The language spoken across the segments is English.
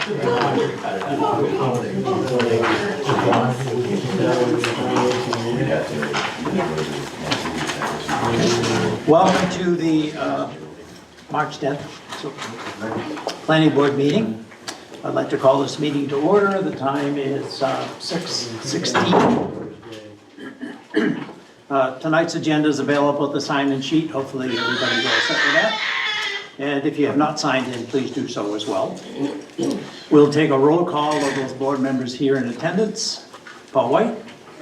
Welcome to the March 10th Planning Board meeting. I'd like to call this meeting to order. The time is 6:16. Tonight's agenda is available at the sign-in sheet. Hopefully everybody's all set with that. And if you have not signed in, please do so as well. We'll take a roll call of those board members here in attendance. Paul White.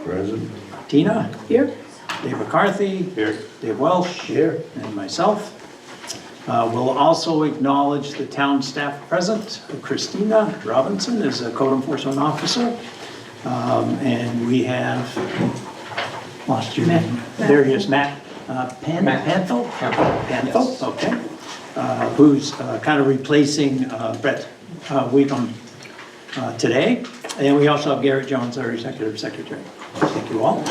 Present. Tina. Here. Dave McCarthy. Here. Dave Welsh. Here. And myself. We'll also acknowledge the town staff present. Christina Robinson is a code enforcement officer. And we have, lost your name. There he is, Matt Panthel? Panthel, okay. Who's kind of replacing Brett Weekham today. And we also have Garrett Jones, our executive secretary. Thank you all.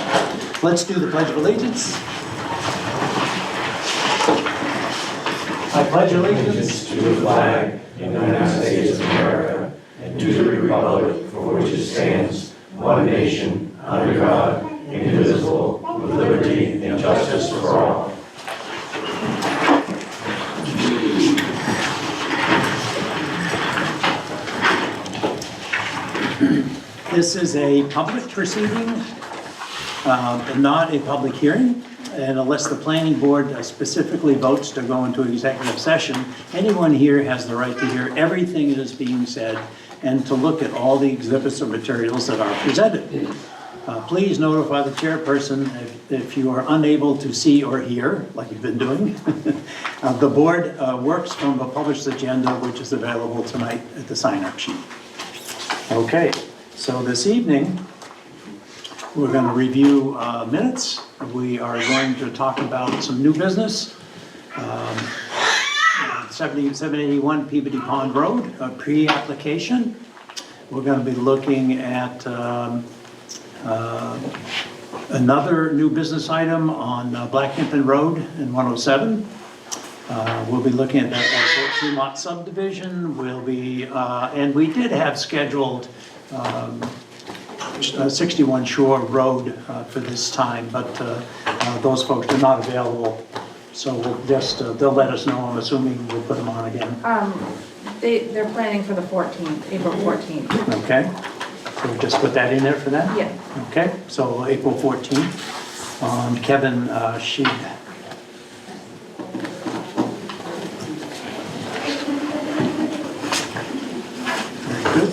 Let's do the Pledge of Allegiance. I pledge allegiance to the flag of the United States of America and to the republic for which it stands, one nation, under God, indivisible, with liberty and justice for all. This is a public proceeding, not a public hearing. And unless the planning board specifically votes to go into executive session, anyone here has the right to hear everything that is being said and to look at all the exhibits or materials that are presented. Please notify the chairperson if you are unable to see or hear, like you've been doing. The board works from a published agenda, which is available tonight at the sign-up sheet. Okay, so this evening, we're going to review minutes. We are going to talk about some new business. 781 Peabody Pond Road, a pre-application. We're going to be looking at another new business item on Blackhampton Road in 107. We'll be looking at that two-lot subdivision. We'll be, and we did have scheduled 61 Shore Road for this time, but those folks are not available. So we'll just, they'll let us know. I'm assuming we'll put them on again. They're planning for the 14th, April 14th. Okay, so we'll just put that in there for that? Yeah. Okay, so April 14th on Kevin Sheed. Very good.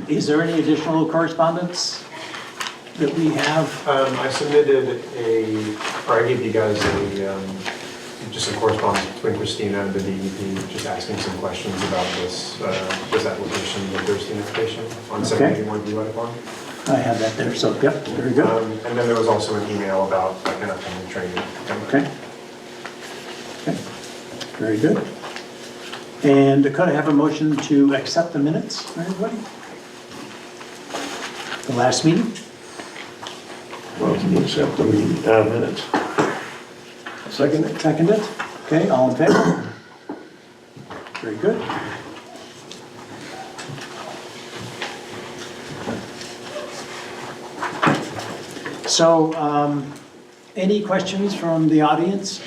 Is there any additional correspondence that we have? I submitted or I gave you guys just some correspondence between Christina and the DEP, just asking some questions about this application, the Thurston application on 781 Blue Pond. I have that there, so yep, very good. And then there was also an email about an upcoming training. Okay. Okay, very good. And could I have a motion to accept the minutes for everybody? The last meeting? Motion to accept the minutes. Second it. Second it. Okay, all in favor? Very good. So, any questions from the audience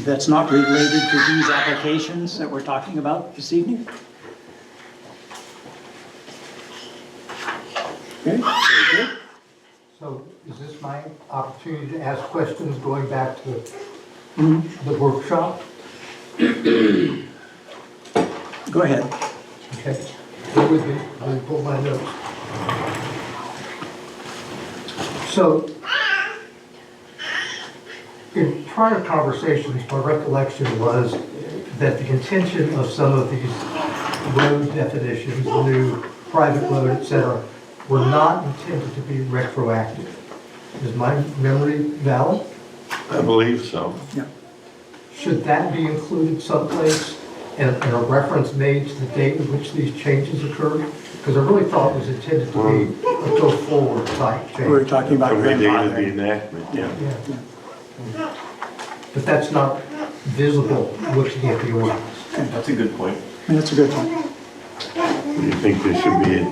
that's not related to these applications that we're talking about this evening? Okay, very good. So is this my opportunity to ask questions going back to the workshop? Go ahead. Okay. Bear with me. I'll pull my notes. So in prior conversations, my recollection was that the intention of some of these road definitions, the new private road, et cetera, were not intended to be retroactive. Is my memory valid? I believe so. Yeah. Should that be included someplace and a reference made to the date at which these changes occurred? Because I really thought it was intended to be a go-forward type change. We're talking about From the date of the grandfathering. enactment, yeah. Yeah. but that's not visible looking at the ordinance. That's a good point. That's a good one. Do you think there should be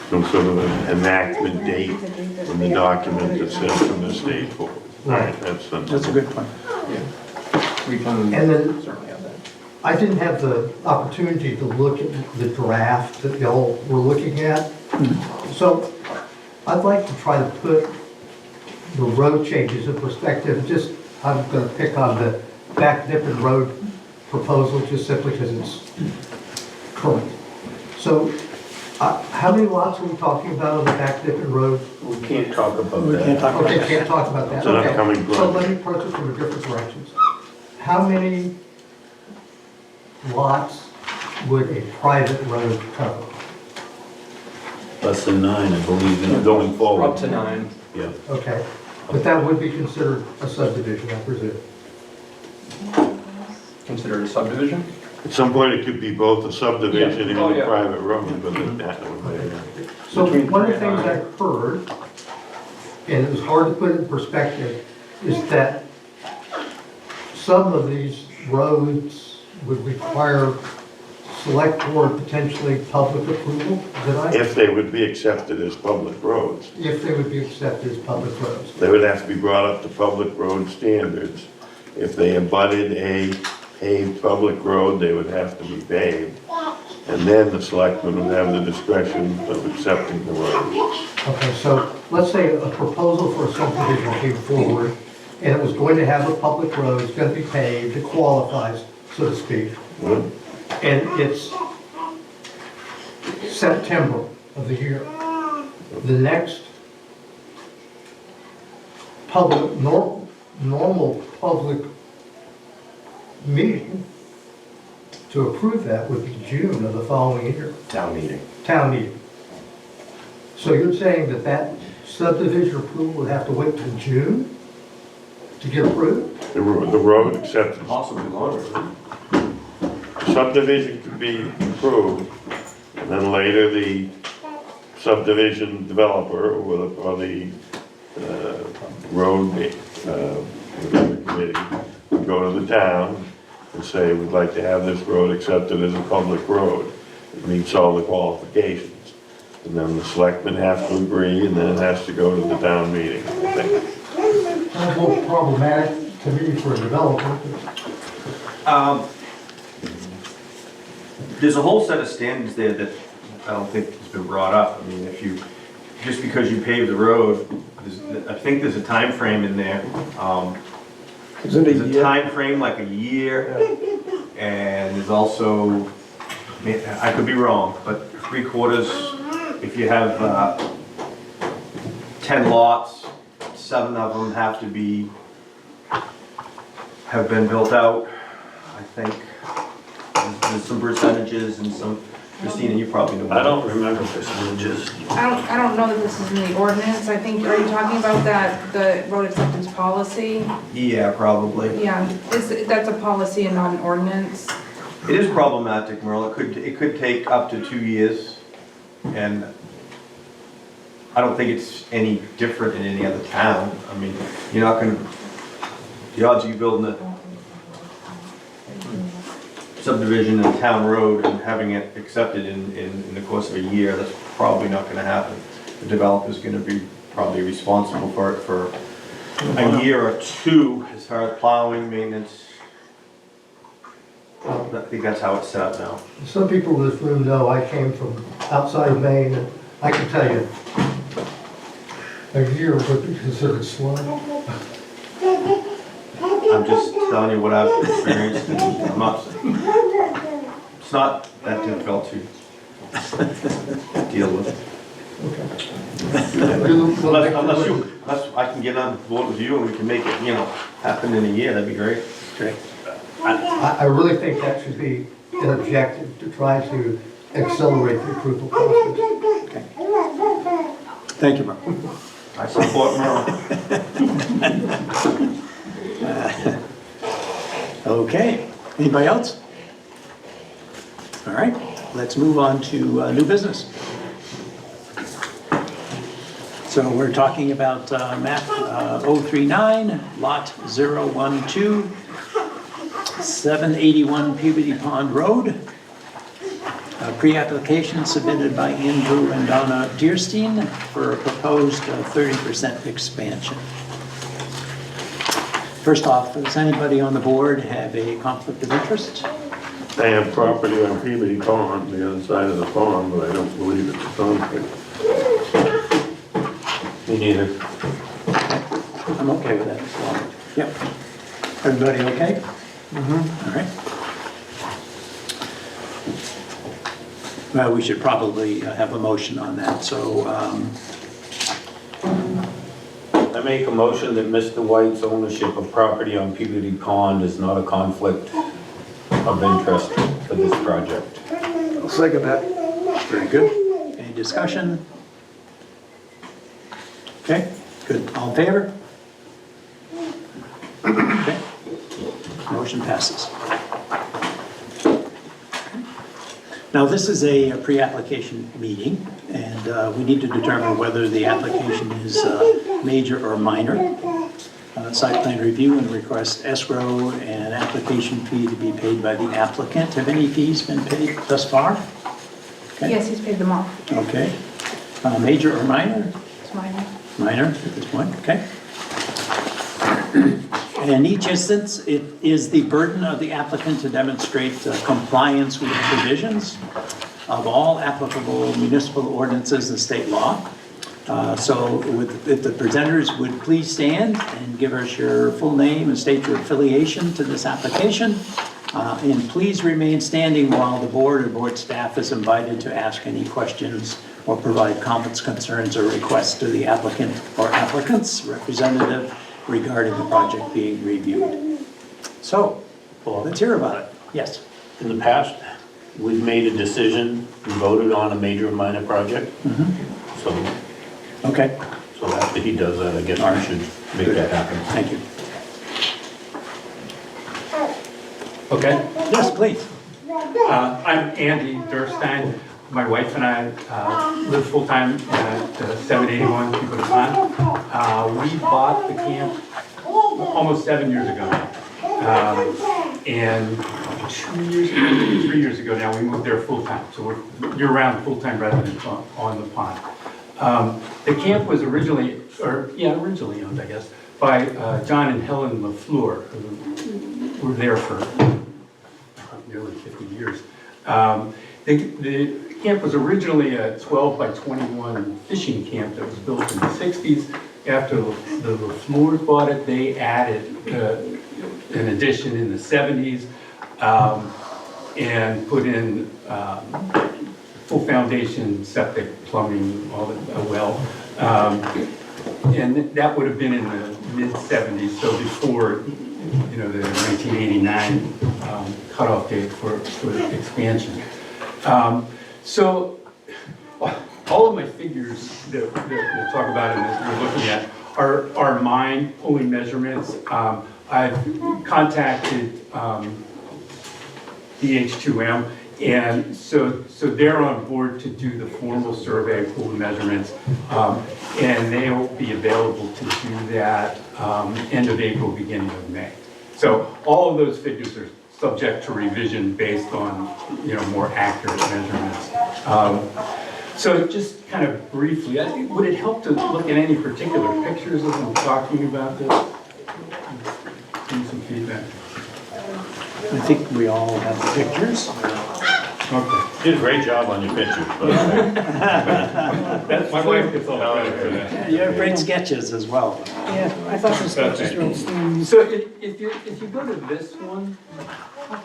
some sort of an enactment date in the document that says from this date forward? Right. That's That's a good point. We can And then certainly have that. I didn't have the opportunity to look at the draft that y'all were looking at. So I'd like to try to put the road changes in perspective. Just, I'm going to pick on the Back Dippin' Road proposal just simply because it's current. So how many lots are we talking about on the Back Dippin' Road? We can't talk about We can't talk about Okay, that. can't talk about that. It's an Okay. upcoming So project. let me approach it from a different direction. How many lots would a private road cover? Less than 9, I believe, and going forward. Up to 9. Yeah. Okay, but that would be considered a subdivision, I presume. Considered a subdivision? At some point, it could be both a subdivision Yeah. and Oh, a yeah. private road, but that would So Between one of the 3 and things 9. I've heard, and it was hard to put in perspective, is that some of these roads would require select board, potentially public approval, if they would be accepted as public roads. if they would be accepted as public roads. They would have to be brought up to public road standards. If they abutted a paved public road, they would have to be paved. And then the selectmen would have the discretion of accepting the road. Okay, so let's say a proposal for a subdivision came forward, and it was going to have a public road, it's gonna be paved, it qualifies, so to speak. And it's September of the year. The next public, normal public meeting to approve that would be June of the following year, Town meeting. town meeting. So you're saying that that subdivision approval would have to wait till June to get approved? The road acceptance, Possibly longer. subdivision could be approved, and then later the subdivision developer or the road committee would go to the town and say, we'd like to have this road accepted as a public road. It meets all the qualifications. And then the selectmen have to agree, and then it has to go to the town meeting, I think. Sounds a little problematic to me for a developer. There's a whole set of standards there that I don't think has been brought up. I mean, if you, just because you pave the road, I think there's a time frame in there. Isn't There's a time frame like a year, and there's also, I could be wrong, but 3/4, if you have 10 lots, 7 of them have been built out, I think. There's some percentages and some, Christina, you probably know. I don't remember percentages. I don't know that this is in the ordinance. I think, are you talking about the road acceptance policy? Yeah, probably. Yeah, that's a policy and not an ordinance. It is problematic, Merle. It could take up to 2 years, and I don't think it's any different in any other town. I mean, you're not gonna, the odds of you building a subdivision in a town road and having it accepted in the course of a year, that's probably not gonna happen. The developer's gonna be probably responsible for it for a year or 2 as far as plowing, maintenance. I think that's how it's set up now. Some people in this room know I came from outside of Maine, and I can tell you, a year would be considered slow. I'm just telling you what I've experienced, and I'm not, it's not that difficult to deal with. Unless I can get on board with you and we can make it, happen in a year, that'd be great. Great. I really think that should be an objective, to try to accelerate the approval process. Thank you, Mark. I support Merle. Okay, anybody else? All right, let's move on to new business. So we're talking about map 039, lot 012, 781 Peabody Pond Road. Pre-application submitted by Andrew and Donna Deerstein for a proposed 30% expansion. First off, does anybody on the board have a conflict of interest? I have property on Peabody Pond, the other side of the pond, but I don't believe it's a conflict. Me neither. I'm okay with that as well. Yep. Everybody okay? All right. Well, we should probably have a motion on that, so, I make a motion that Mr. White's ownership of property on Peabody Pond is not a conflict of interest for this project. I'll second that. Very good. Any discussion? Okay, good. All in favor? Okay. Motion passes. Now, this is a pre-application meeting, and we need to determine whether the application is major or minor. Site plan review and request escrow and application fee to be paid by the applicant. Have any fees been paid thus far? Okay. Yes, he's paid them off. Okay. Major or minor? It's minor. Minor at this point, okay. In each instance, it is the burden of the applicant to demonstrate compliance with the provisions of all applicable municipal ordinances and state law. So if the presenters would please stand and give us your full name and state your affiliation to this application. And please remain standing while the board or board staff is invited to ask any questions or provide comments, concerns, or requests to the applicant or applicant's representative regarding the project being reviewed. So, let's hear about it. Yes. In the past, we've made a decision, we voted on a major or minor project. So Okay, after he does that, I guess we should make that happen. thank you. Okay, Yes, please. I'm Andy Durstein. My wife and I live full-time at 781 Peabody Pond. We bought the camp almost 7 years ago. And 2 years ago, 3 years ago now, we moved there full-time. So we're year-round full-time residents on the pond. The camp was originally owned, I guess, by John and Helen LaFleur, who were there for nearly 50 years. The camp was originally a 12 by 21 fishing camp that was built in the 60s. After the LaFleurs bought it, they added an addition in the 70s and put in full foundation, septic, plumbing, all the well. And that would have been in the mid-70s, so before the 1989 cutoff date for expansion. So all of my figures that we'll talk about and that we're looking at are mine, pulling measurements. I've contacted DH2M, and so they're on board to do the formal survey, pulling measurements, and they'll be available to do that end of April, beginning of May. So all of those figures are subject to revision based on more accurate measurements. So just kind of briefly, would it help to look at any particular pictures as I'm talking about this? Give me some feedback. I think we all have the pictures. Okay. You did a great job on your pictures, but That's my wife gets all credit for that. You have great sketches as well. Yeah, I thought the sketches were outstanding. So if you go to this one,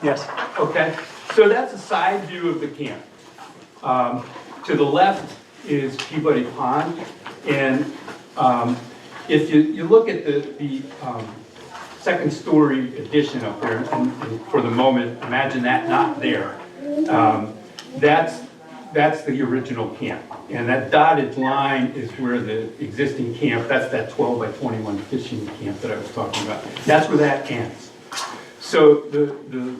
Yes. okay, so that's a side view of the camp. To the left is Peabody Pond, and if you look at the second story addition up there, and for the moment, imagine that not there. That's the original camp, and that dotted line is where the existing camp, that's that 12 by 21 fishing camp that I was talking about. That's where that ends. So the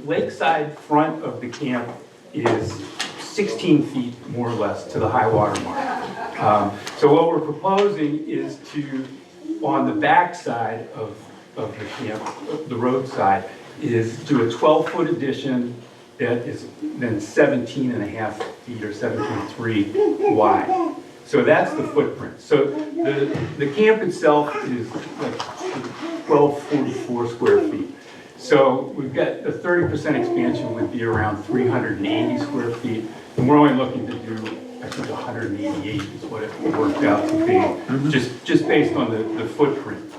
lakeside front of the camp is 16 feet more or less to the high water mark. So what we're proposing is to, on the back side of the camp, the roadside, is do a 12-foot addition that is then 17 and a half feet or 17.3 wide. So that's the footprint. So the camp itself is like 1244 square feet. So we've got a 30% expansion would be around 380 square feet. And we're only looking to do, I think 188 is what it worked out to be, just based on the footprint.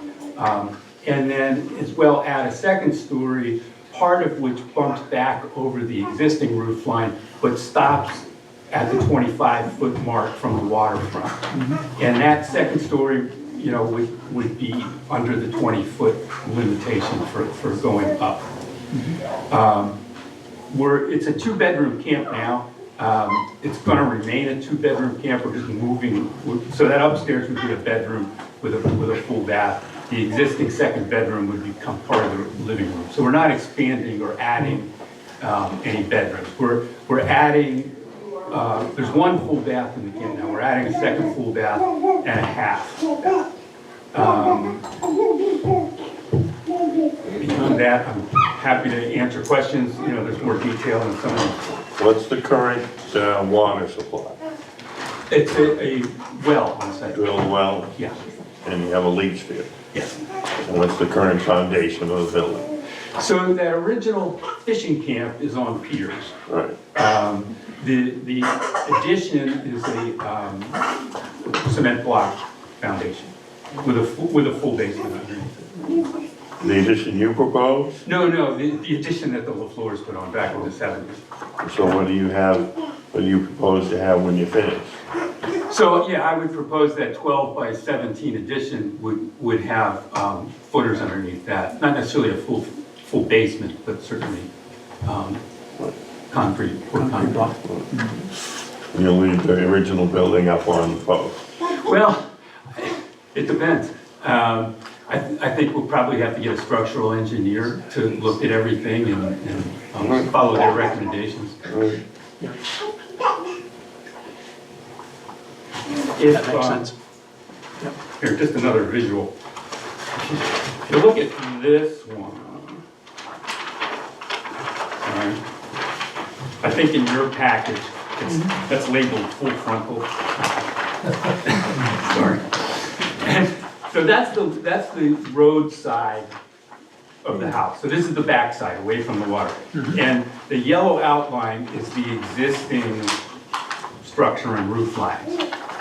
And then as well add a second story, part of which bumps back over the existing roof line, but stops at the 25-foot mark from the waterfront. And that second story, you know, would be under the 20-foot limitation for going up. It's a 2-bedroom camp now. It's gonna remain a 2-bedroom camp. We're just moving, so that upstairs would be a bedroom with a full bath. The existing second bedroom would become part of the living room. So we're not expanding or adding any bedrooms. We're adding, there's one full bath in the camp now. We're adding a second full bath and a half bath. Beyond that, I'm happy to answer questions. You know, there's more detail in some of them. What's the current water supply? It's a well on site. Drill well, Yeah, and you have a leach field. yes. And what's the current foundation of the building? So that original fishing camp is on piers. Right. The addition is a cement block foundation with a full basement underneath it. The addition you propose? No, the addition that the LaFleurs put on back in the 70s. So what do you propose to have when you finish? So, yeah, I would propose that 12 by 17 addition would have footers underneath that. Not necessarily a full basement, but certainly concrete block. You'll leave the original building up on the post? Well, it depends. I think we'll probably have to get a structural engineer to look at everything and follow their recommendations. That makes sense. Here, just another visual. If you look at this one, all right, I think in your package, that's labeled full frontal. Sorry. So that's the road side of the house. So this is the back side, away from the water. And the yellow outline is the existing structure and roof lines.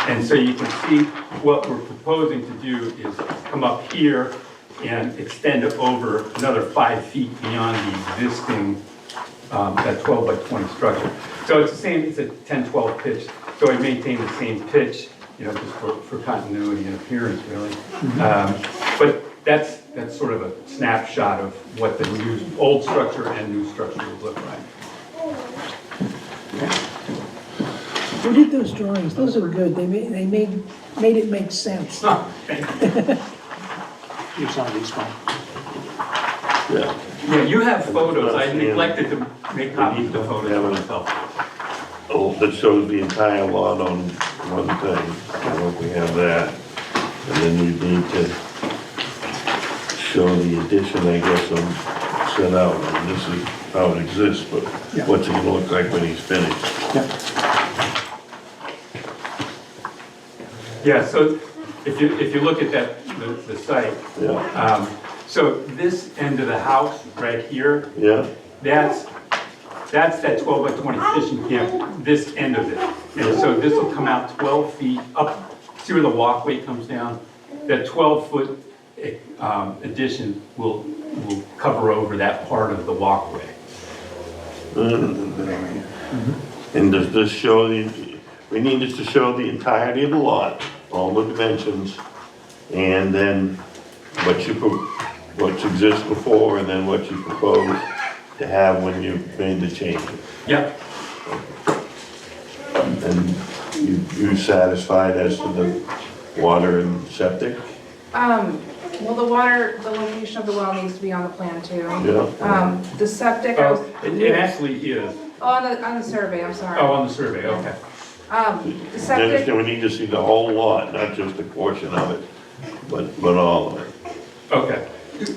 And so you can see what we're proposing to do is come up here and extend it over another 5 feet beyond the existing, that 12 by 20 structure. So it's the same, it's a 10-12 pitch. So we maintain the same pitch, you know, just for continuity and appearance, really. But that's sort of a snapshot of what the old structure and new structure would look like. Who did those drawings? Those are good. They made it make sense. Oh, thank you. Here's some of these one. Yeah. Yeah, you have photos. I neglected to make copies of the photos myself. Oh, that shows the entire lot on one thing. I hope we have that. And then you need to show the addition, I guess, on set out. And this is how it exists, but what's it gonna look like when he's finished? Yeah, so if you look at that, the site, Yeah, so this end of the house right here, yeah, that's that 12 by 20 fishing camp, this end of it. And so this will come out 12 feet up, see where the walkway comes down? That 12-foot addition will cover over that part of the walkway. And does this show we need this to show the entirety of the lot, all the dimensions, and then what exists before, and then what you propose to have when you made the changes. Yep. And you satisfied as to the water and septic? Well, the location of the well needs to be on the plan too. Yeah. The septic, Oh, it actually is. on the survey, I'm sorry. Oh, on the survey, okay. The I septic, understand we need to see the whole lot, not just a portion of it, but all of it. Okay,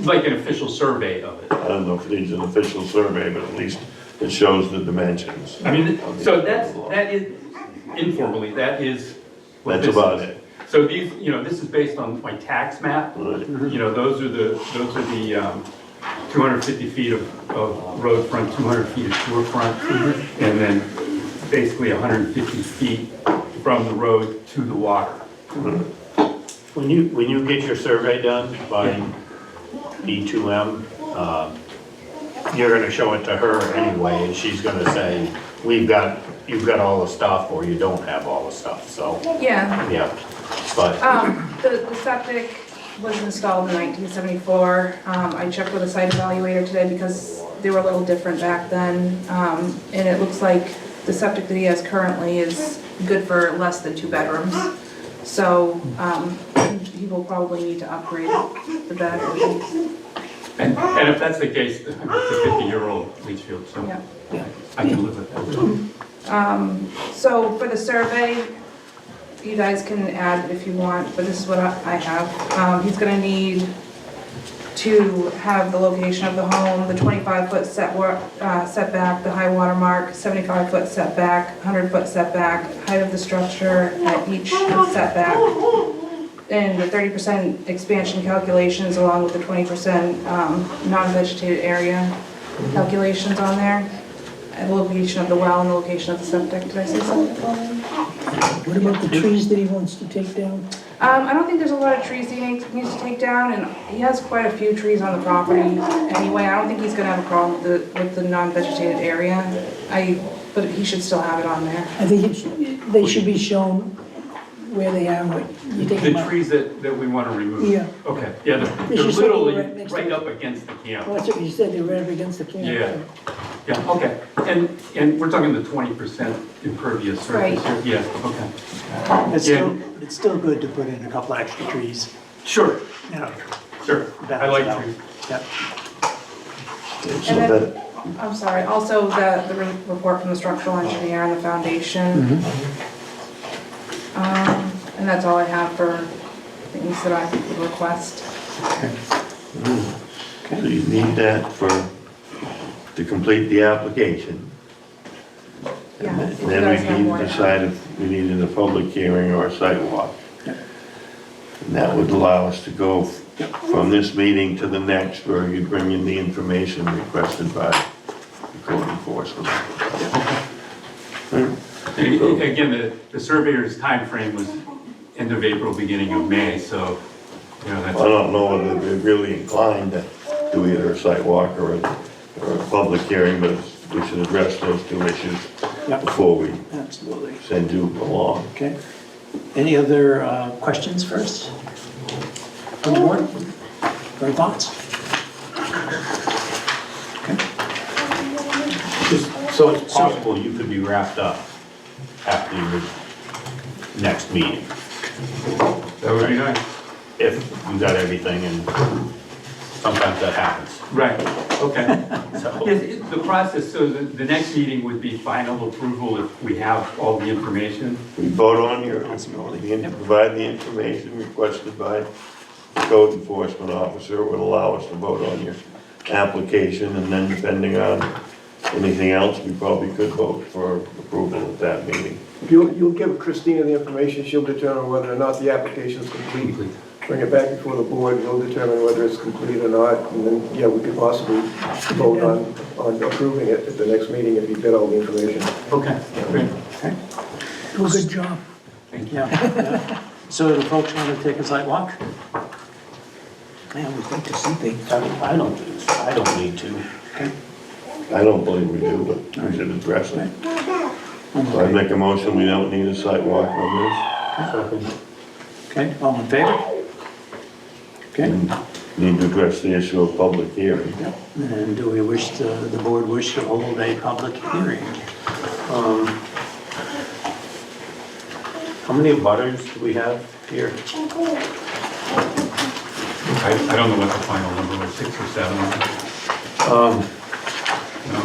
like an official survey of it. I don't know if it needs an official survey, but at least it shows the dimensions. I mean, so that is, informally, that is what That's this about is. it. So these, this is based on my tax map. Right. Those are the 250 feet of road front, 200 feet of shore front, and then basically 150 feet from the road to the water. When you get your survey done by B2M, you're gonna show it to her anyway, and she's gonna say, you've got all the stuff, or you don't have all the stuff, so, yeah. yeah. But, The septic was installed in 1974. I checked with a site evaluator today because they were a little different back then. And it looks like the septic that he has currently is good for less than 2 bedrooms. So he will probably need to upgrade the bed. And if that's the case, it's a 50-year-old leach field, so Yeah. I can live with that. So for the survey, you guys can add if you want, but this is what I have. He's gonna need to have the location of the home, the 25-foot setback, the high water mark, 75-foot setback, 100-foot setback, height of the structure at each setback, and the 30% expansion calculations along with the 20% non-vegetated area calculations on there. And the location of the well and the location of the septic. Did I say something already? What about the trees that he wants to take down? I don't think there's a lot of trees he needs to take down, and he has quite a few trees on the property anyway. I don't think he's gonna have a problem with the non-vegetated area. But he should still have it on there. I think they should be shown where they are, what you take them The out. trees that we want to remove? Yeah. Okay, yeah, they're They should say they were literally right next to right it. up against the camp. Well, that's what you said, they were right up against the camp. Yeah, okay. And we're talking the 20% impervious surface here? Yeah, okay. It's still good to put in a couple extra trees, Sure, you know. sure. I balance like it out. trees. Yep. So And then- that, I'm sorry, also the report from the structural engineer on the foundation. And that's all I have for things that I would request. so you need that to complete the application. Yeah, And if you then guys we have need more. to decide if we needed a public hearing or a site walk. And that would allow us to go from this meeting to the next, where you bring in the information requested by the code enforcement. Again, the surveyor's time frame was end of April, beginning of May, so, I that's, don't know whether they're really inclined to do either a site walk or a public hearing, but we should address those two issues Yep. before we Absolutely. send you along. Okay. Any other questions first? From the board? Or thoughts? Okay. just so it's possible you could be wrapped up after your next meeting, that would be nice. if you got everything, and sometimes that happens. Right, okay. So, Yes, the process, so the next meeting would be final approval if we have all the information? We vote on your, provide the information requested by the code enforcement officer. It would allow us to vote on your application, and then depending on anything else, we probably could vote for approval at that meeting. You'll give Christina the information, she'll determine whether or not the application is complete. Bring it back before the board, you'll determine whether it's complete or not, and then, yeah, we could possibly vote on approving it at the next meeting if you get all the information. Okay, great. Okay. Well, good job. Thank you. Yeah. So do folks want to take a site walk? Man, we'd like to see things. I don't need to. Okay. I don't believe we do, but we should address it. So I make a motion, we don't need a site walk on Okay, all in favor? Okay. this. Need to address the issue of public hearing. And do we wish the board wish to hold a public hearing? How many butters do we have here? I don't know what the final number was, 6 or 7? No.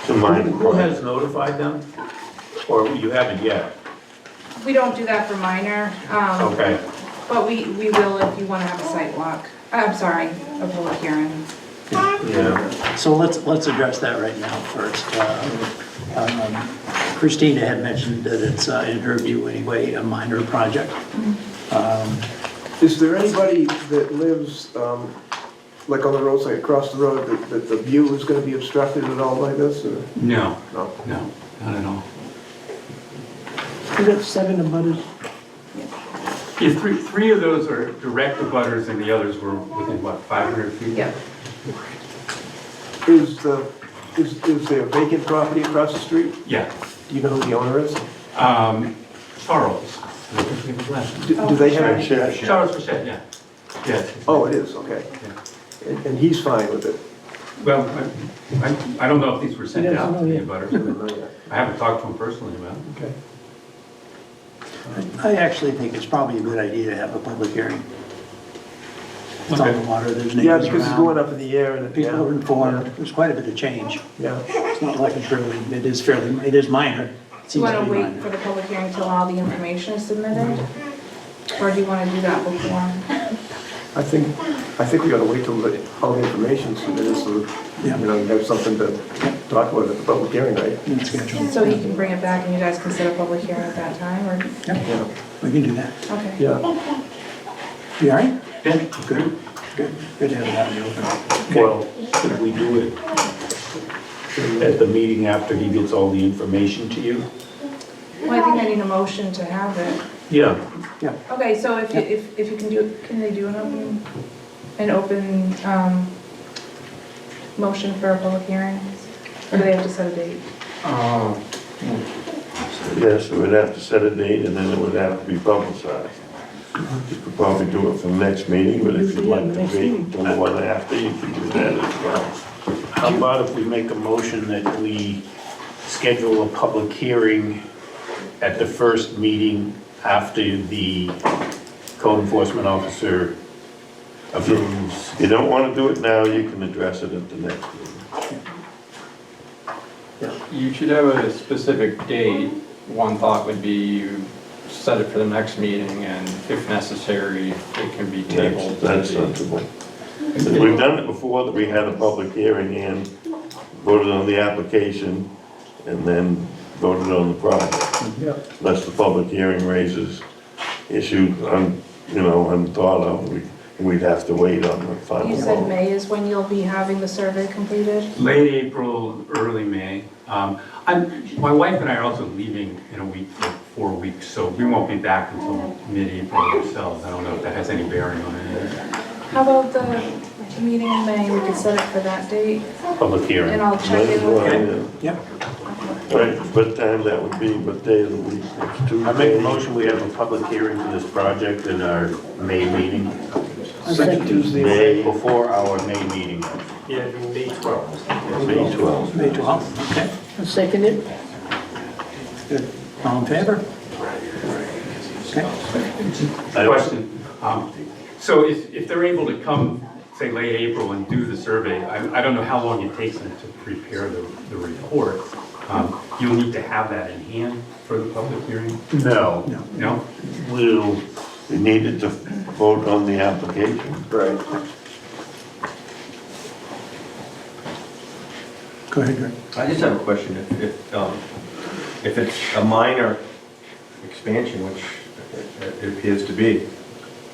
To my Who has notified them? Or you haven't yet? We don't do that for minor, Okay. but we will if you want to have a site walk. I'm sorry, a public hearing. Yeah. So let's address that right now first. Christina had mentioned that it's, in her view anyway, a minor project. Is there anybody that lives, like on the roadside across the road, that the view is gonna be obstructed at all by this, or? No, No. no, not at all. We got 7 abutters. Yeah, three of those are direct abutters and the others were within, what, 500 feet? Yep. Is there vacant property across the street? Yeah. Do you know who the owner is? Charles. I think he was last. Do they have? Charles Fichette, yeah. Yeah. Oh, it is, okay. And he's fine with it? Well, I don't know if these were sent He doesn't out to know the yet. abutters. Not yet. I haven't talked to him personally about it. Okay. I actually think it's probably a good idea to have a public hearing. It's on the water, there's Yeah, neighbors because it's going around. up in the air and. People are informed, there's quite a bit of change. Yeah. It's not like it's really, it is minor. It Do you seems want to to be wait minor. for the public hearing till all the information is submitted? Or do you want to do that before? I think we gotta wait till all the information's submitted, so, Yeah. we have something to talk about at the public hearing, right? It's scheduled. So he can bring it back and you guys can set a public hearing at that time, or? Yeah. We can do that. Okay. Yeah. You all right? Yeah. Good, good. Good to have it out in the open. Well, could we do it at the meeting after he gets all the information to you? Well, I think I need a motion to have it. Yeah. Okay, so if you can do, can they do an open motion for a public hearing? Or do they have to set a date? Yes, we would have to set a date and then it would have to be publicized. You could probably do it for the next meeting, but if you'd like to wait until the one after, you can do that as well. How about if we make a motion that we schedule a public hearing at the first meeting after the code enforcement officer approves? If you don't want to do it now, you can address it at the next meeting. You should have a specific date. One thought would be you set it for the next meeting, and if necessary, it can be tabled. That's sensible. We've done it before, that we had a public hearing and voted on the application and then voted on the project. Yeah. Unless the public hearing raises issues unthought of, we'd have to wait on the final You said vote. May is when you'll be having the survey completed? Late April, early May. My wife and I are also leaving in a week for 4 weeks, so we won't be back until mid-April ourselves. I don't know if that has any bearing on it. How about the meeting in May, we could set it for that date, Public hearing. and I'll check in with you. Yep. Right, what time that would be, what day of the week? It's Tuesday. I make a motion, we have a public hearing for this project in our May meeting, Second Tuesday. May, before our May meeting. Yeah, it'd be May 12th. May 12th. May 12th, okay. I'll second it. Good. All in favor? Okay. Question. So if they're able to come, say, late April and do the survey, I don't know how long it takes them to prepare the report. You'll need to have that in hand for the public hearing? No, No? we needed to vote on the application. Right. Go ahead, Greg. I just have a question. If it's a minor expansion, which it appears to be,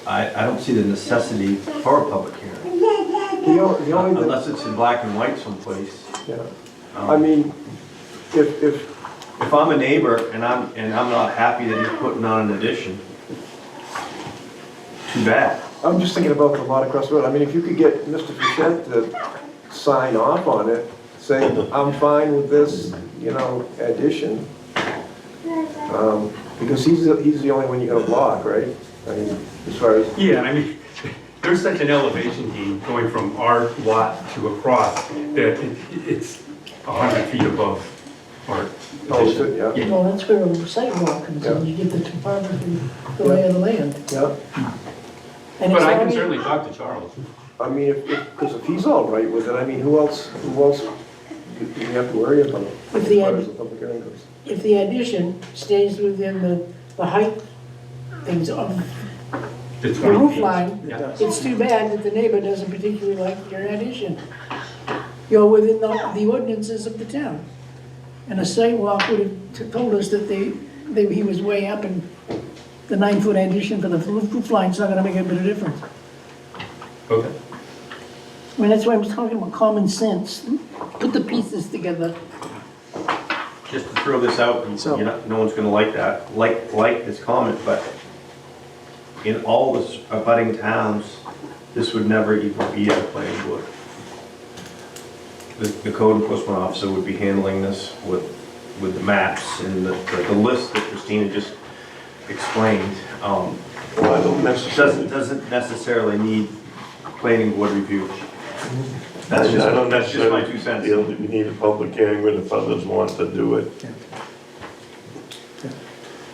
I don't see the necessity for a public hearing. The only, Unless it's in black and white someplace. yeah, I mean, if, If I'm a neighbor and I'm not happy that he's putting on an addition, too bad. I'm just thinking about the lot across the road. I mean, if you could get Mr. Fichette to sign off on it, saying, I'm fine with this, addition. Because he's the only one you're gonna block, right? I mean, as far as, Yeah, I mean, there's such an elevation gain going from our lot to across that it's 100 feet above our oh, is addition. it? Yeah, Well, that's where a sidewalk comes in, you get the topography, the lay of the land. yeah. And But it's I can already- certainly talk to Charles. I mean, because if he's all right with it, I mean, who else you didn't have to worry about it. If the As far as the public hearing goes. If the addition stays within the height things of The the 20 roof feet. line, Yeah. it's too bad that the neighbor doesn't particularly like your addition. You're within the ordinances of the town. And a sidewalk would have told us that he was way up, and the 9-foot addition for the roof line's not gonna make a bit of difference. Okay. I mean, that's why I'm talking about common sense. Put the pieces together. Just to throw this out, and So- no one's gonna like that, like this comment, but in all the abutting towns, this would never even be at a planning board. The code enforcement officer would be handling this with the maps and the list that Christina just explained. Well, I don't necessarily, Doesn't necessarily need planning board review. I don't That's just my necessarily 2 cents. feel that we need a public hearing, but if others want to do it,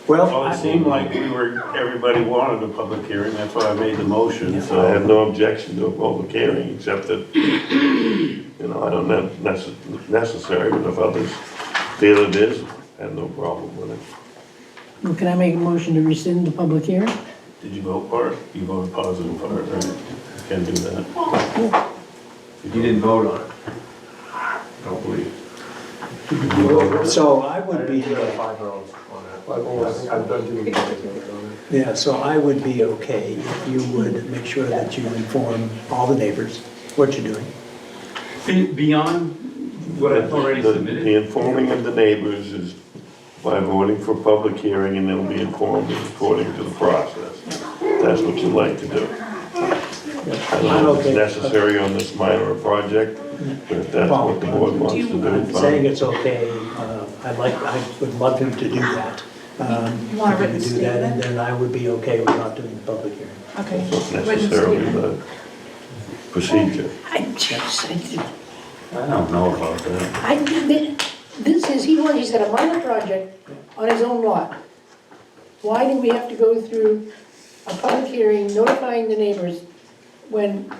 Well, Well, it seemed like everybody wanted a public hearing, that's why I made the motion, so I have so. no objection to a public hearing, except that, I don't know, necessary, but if others feel it is, I have no problem with it. Well, can I make a motion to rescind the public hearing? Did you vote for it? You voted positive for it, right? You can do that. You didn't vote on it. I don't believe. so I would be, 5 rounds on that. 5-0, I think I've done doing it on it. yeah, so I would be okay if you would make sure that you inform all the neighbors what you're doing. Beyond what I've already The submitted? informing of the neighbors is by voting for public hearing, and they'll be informed according to the process. That's what you'd like to do. I don't know if it's necessary on this minor project, but if that's what the board wants to do, I'm saying fine. it's okay, I would love him to do that. You want a if he written would do that, and statement? then I would be okay with not doing the public hearing. Okay. It's not Written necessarily statement. the procedure. I don't know about that. He's got a minor project on his own lot. Why do we have to go through a public hearing notifying the neighbors when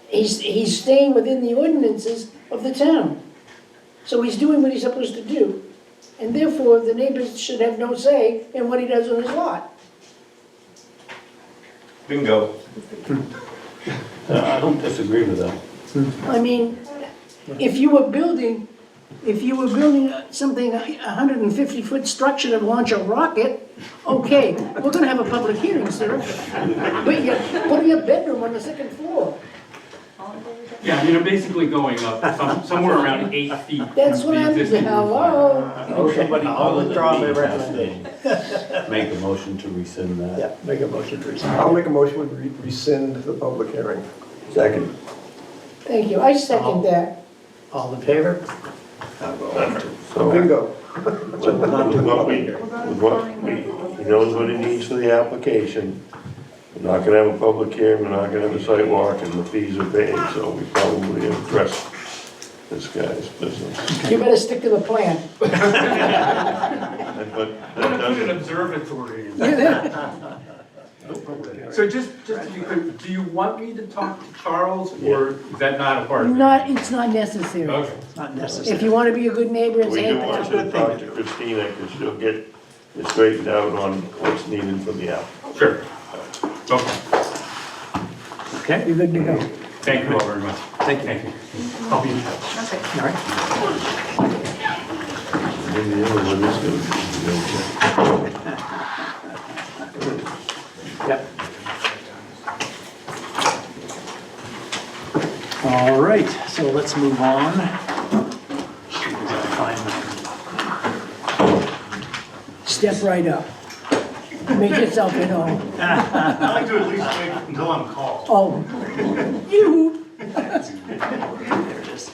he's staying within the ordinances of the town? So he's doing what he's supposed to do, and therefore the neighbors should have no say in what he does on his lot. Bingo. I don't disagree with that. I mean, if you were building something, 150-foot structure to launch a rocket, okay, we're gonna have a public hearing, sir. But you're putting a bedroom on the second floor. Yeah, you're basically going up somewhere around 8 feet. That's from what the I'm, existing roof line. hello? Somebody I'll other than withdraw me my has to recommendation. Make a motion to rescind that. Yeah, make a motion to rescind. I'll make a motion to rescind the public hearing. Second. Thank you, I second that. All in favor? So, Bingo. he knows what he needs for the application. We're not gonna have a public hearing, we're not gonna have a site walk, and the fees are paid, so we probably have addressed this guy's business. You better stick to the plan. But I'm that gonna put an doesn't, observatory in. So just to be clear, do you want me to talk to Charles, or is that not a part of it? It's not necessary. Okay. It's not necessary. If you wanna be a good neighbor and we say, do hey, want you to talk to Christina, because she'll get it straightened out on what's needed for the app. Sure. Okay, Okay, you're good to go. thank you all very much. thank you. Thank you. I'll be in touch. Okay. All right. Maybe the other one is gonna be Yep. All right, so let's move on. Step right up. Make yourself at home. I like to at least wait until I'm called. Oh, you. There it is.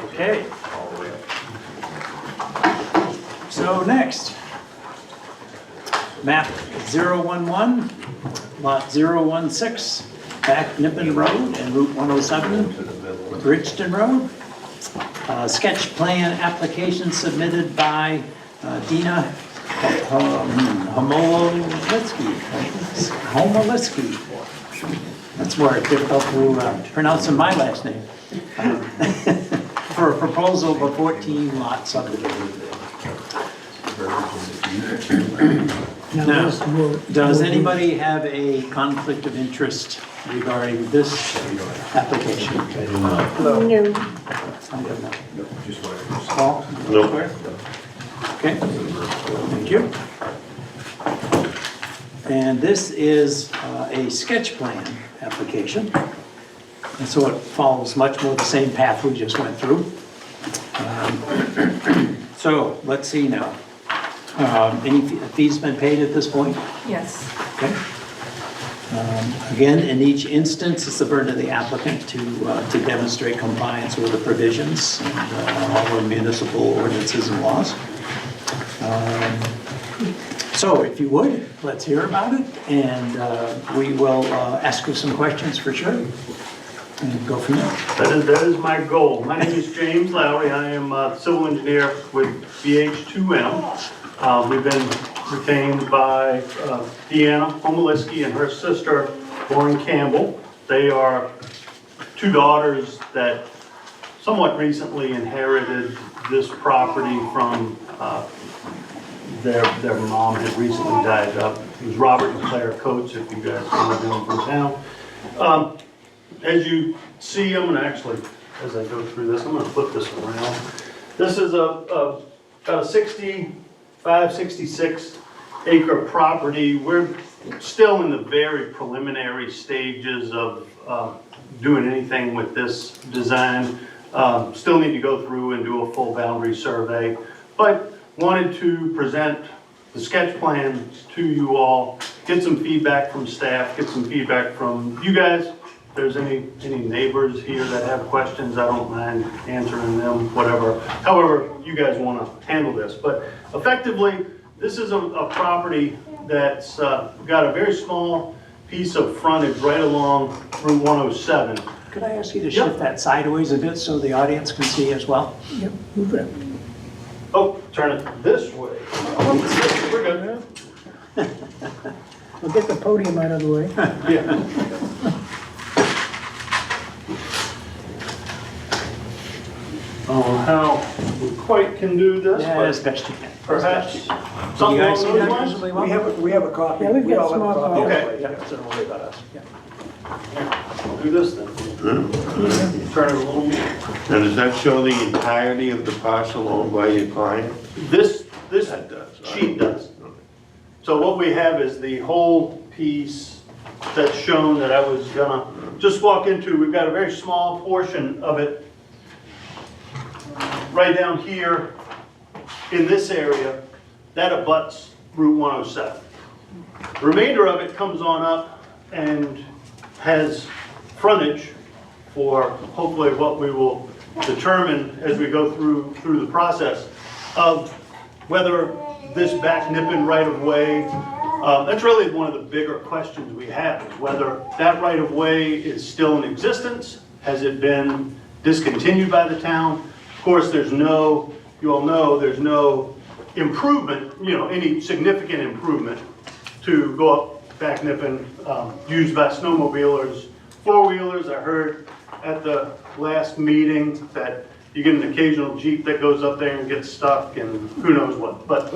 Okay. So next, map 011, lot 016, back Nippon Road and Route 107, Bridgeton Road. Sketch plan application submitted by Dina Homolitsky. That's more difficult to pronounce than my last name. for a proposal of a 14 lot subdivision. Now, Now, this will- does anybody have a conflict of interest regarding this application? No, Paul? No. Okay, thank you. And this is a sketch plan application. And so it follows much more the same path we just went through. So let's see now. Any fees been paid at this point? Yes. Okay. Again, in each instance, it's the burden of the applicant to demonstrate compliance with the provisions and all the municipal ordinances and laws. So if you would, let's hear about it, and we will ask you some questions for sure, and go from there. That is my goal. My name is James Lowry. I am a civil engineer with BH2M. We've been retained by Deanna Homoliski and her sister, Lauren Campbell. They are two daughters that somewhat recently inherited this property from their mom had recently died. It was Robert and Claire Coates, if you guys know them from town. As you see, I'm gonna actually, as I go through this, I'm gonna flip this around. This is about a 65, 66 acre property. We're still in the very preliminary stages of doing anything with this design. Still need to go through and do a full boundary survey, but wanted to present the sketch plan to you all, get some feedback from staff, get some feedback from you guys. If there's any neighbors here that have questions, I don't mind answering them, whatever. However you guys want to handle this. But effectively, this is a property that's got a very small piece of frontage right along Route 107. Could I ask you to shift that sideways a bit so the audience can see as well? Yep, move it. Oh, turn it this way. We're good. We'll get the podium out of the way. Yeah. How we quite can do this, Yeah, as but best you can. perhaps You something guys see along those that lines? reasonably well? We have a copy. Yeah, we've got all have a small copy. copies. Okay. Yeah, so don't worry about us. Yeah. I'll do this then. Turn it a little more. Now, does that show the entirety of the parcel owned by your client? This That does. sheet does. So what we have is the whole piece that's shown that I was gonna just walk into. We've got a very small portion of it right down here in this area that abuts Route 107. The remainder of it comes on up and has frontage for hopefully what we will determine as we go through the process of whether this back nipping right-of-way, that's really one of the bigger questions we have, is whether that right-of-way is still in existence. Has it been discontinued by the town? Of course, there's no, you all know, there's no improvement, any significant improvement to go up back nipping, used by snowmobilers, four-wheelers. I heard at the last meeting that you get an occasional Jeep that goes up there and gets stuck and who knows what. But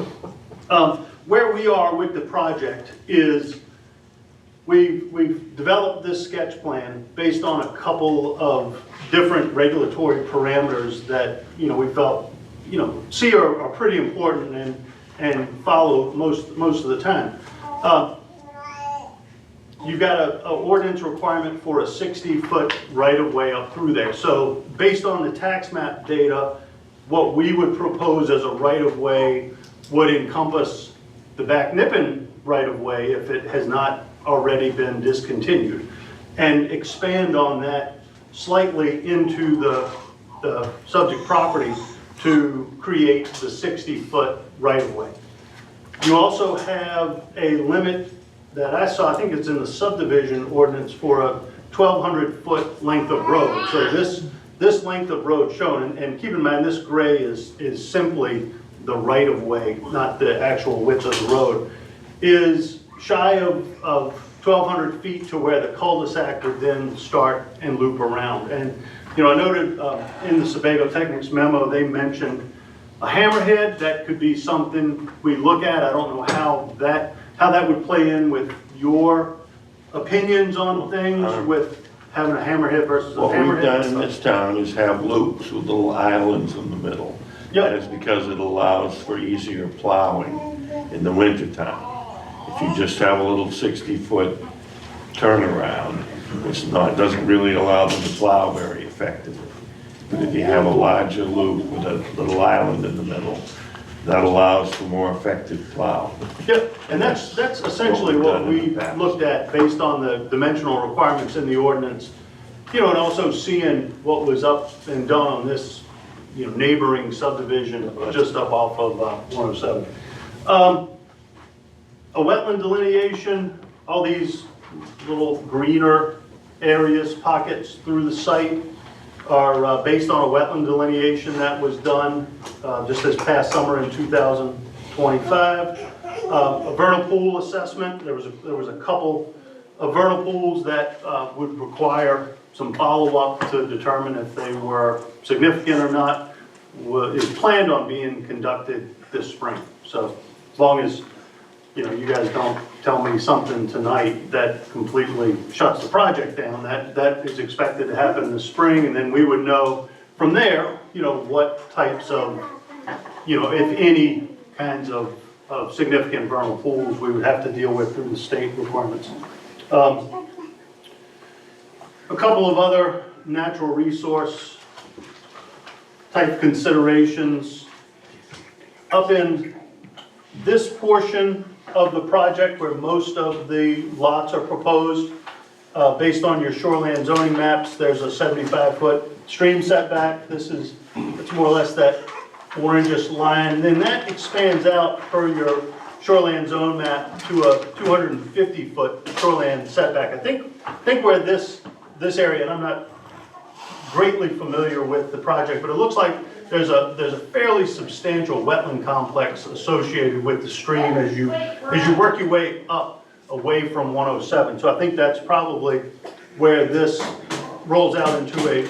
where we are with the project is we've developed this sketch plan based on a couple of different regulatory parameters that we felt see are pretty important and follow most of the time. You've got an ordinance requirement for a 60-foot right-of-way up through there. So based on the tax map data, what we would propose as a right-of-way would encompass the back nipping right-of-way if it has not already been discontinued, and expand on that slightly into the subject property to create the 60-foot right-of-way. You also have a limit that I saw, I think it's in the subdivision ordinance, for a 1,200-foot length of road. So this length of road shown, and keep in mind this gray is simply the right-of-way, not the actual width of the road, is shy of 1,200 feet to where the cul-de-sac would then start and loop around. And, you know, I noted in the Sebago Technics memo, they mentioned a hammerhead. That could be something we look at. I don't know how that would play in with your opinions on things with having a hammerhead versus a What we've done hammerhead. in this town is have loops with little islands in the middle. Yep. That is because it allows for easier plowing in the wintertime. If you just have a little 60-foot turnaround, doesn't really allow them to plow very effectively. But if you have a larger loop with a little island in the middle, that allows for more effective plow. Yep, and that's essentially what we looked at based on the dimensional requirements in the ordinance. You know, and also seeing what was up and done on this, you know, neighboring subdivision just up off of 107. A wetland delineation, all these little greener areas, pockets through the site are based on a wetland delineation that was done just this past summer in 2025. A vernal pool assessment, there was a couple of vernal pools that would require some follow-up to determine if they were significant or not, is planned on being conducted this spring. So as long as, you know, you guys don't tell me something tonight that completely shuts the project down, that is expected to happen in the spring, and then we would know from there, you know, what types of, you know, if any kinds of significant vernal pools we would have to deal with through the state requirements. A couple of other natural resource type considerations. Up in this portion of the project where most of the lots are proposed, based on your shoreland zoning maps, there's a 75-foot stream setback. It's more or less that orangish line. And then that expands out per your shoreland zone map to a 250-foot shoreland setback. I think where this area, and I'm not greatly familiar with the project, but it looks like there's a fairly substantial wetland complex associated with the stream as you work your way up away from 107. So I think that's probably where this rolls out into a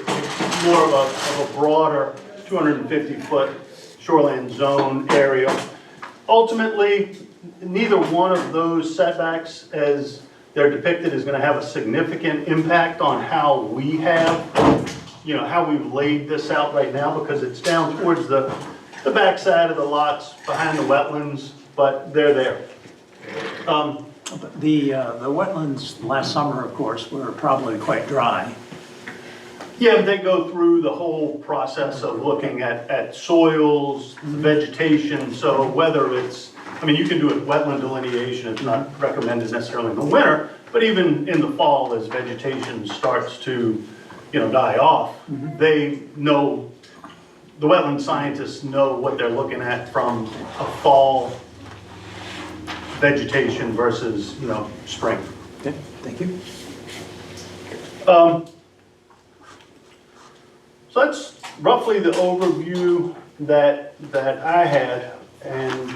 more of a broader 250-foot shoreland zone area. Ultimately, neither one of those setbacks, as they're depicted, is going to have a significant impact on how we have, you know, how we've laid this out right now, because it's down towards the back side of the lots behind the wetlands, but they're there. The wetlands last summer, of course, were probably quite dry. Yeah, but they go through the whole process of looking at soils, vegetation, so whether it's, I mean, you can do a wetland delineation, it's not recommended necessarily in the winter, but even in the fall as vegetation starts to, you know, die off, they know, the wetland scientists know what they're looking at from a fall vegetation versus, you know, spring. Okay, thank you. So that's roughly the overview that I had, and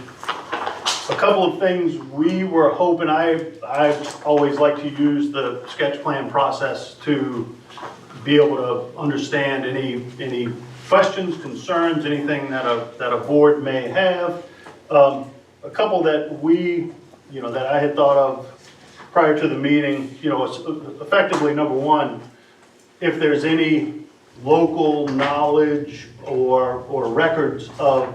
a couple of things we were hoping. I always like to use the sketch plan process to be able to understand any questions, concerns, anything that a board may have. A couple that that I had thought of prior to the meeting, you know, effectively, number one, if there's any local knowledge or records of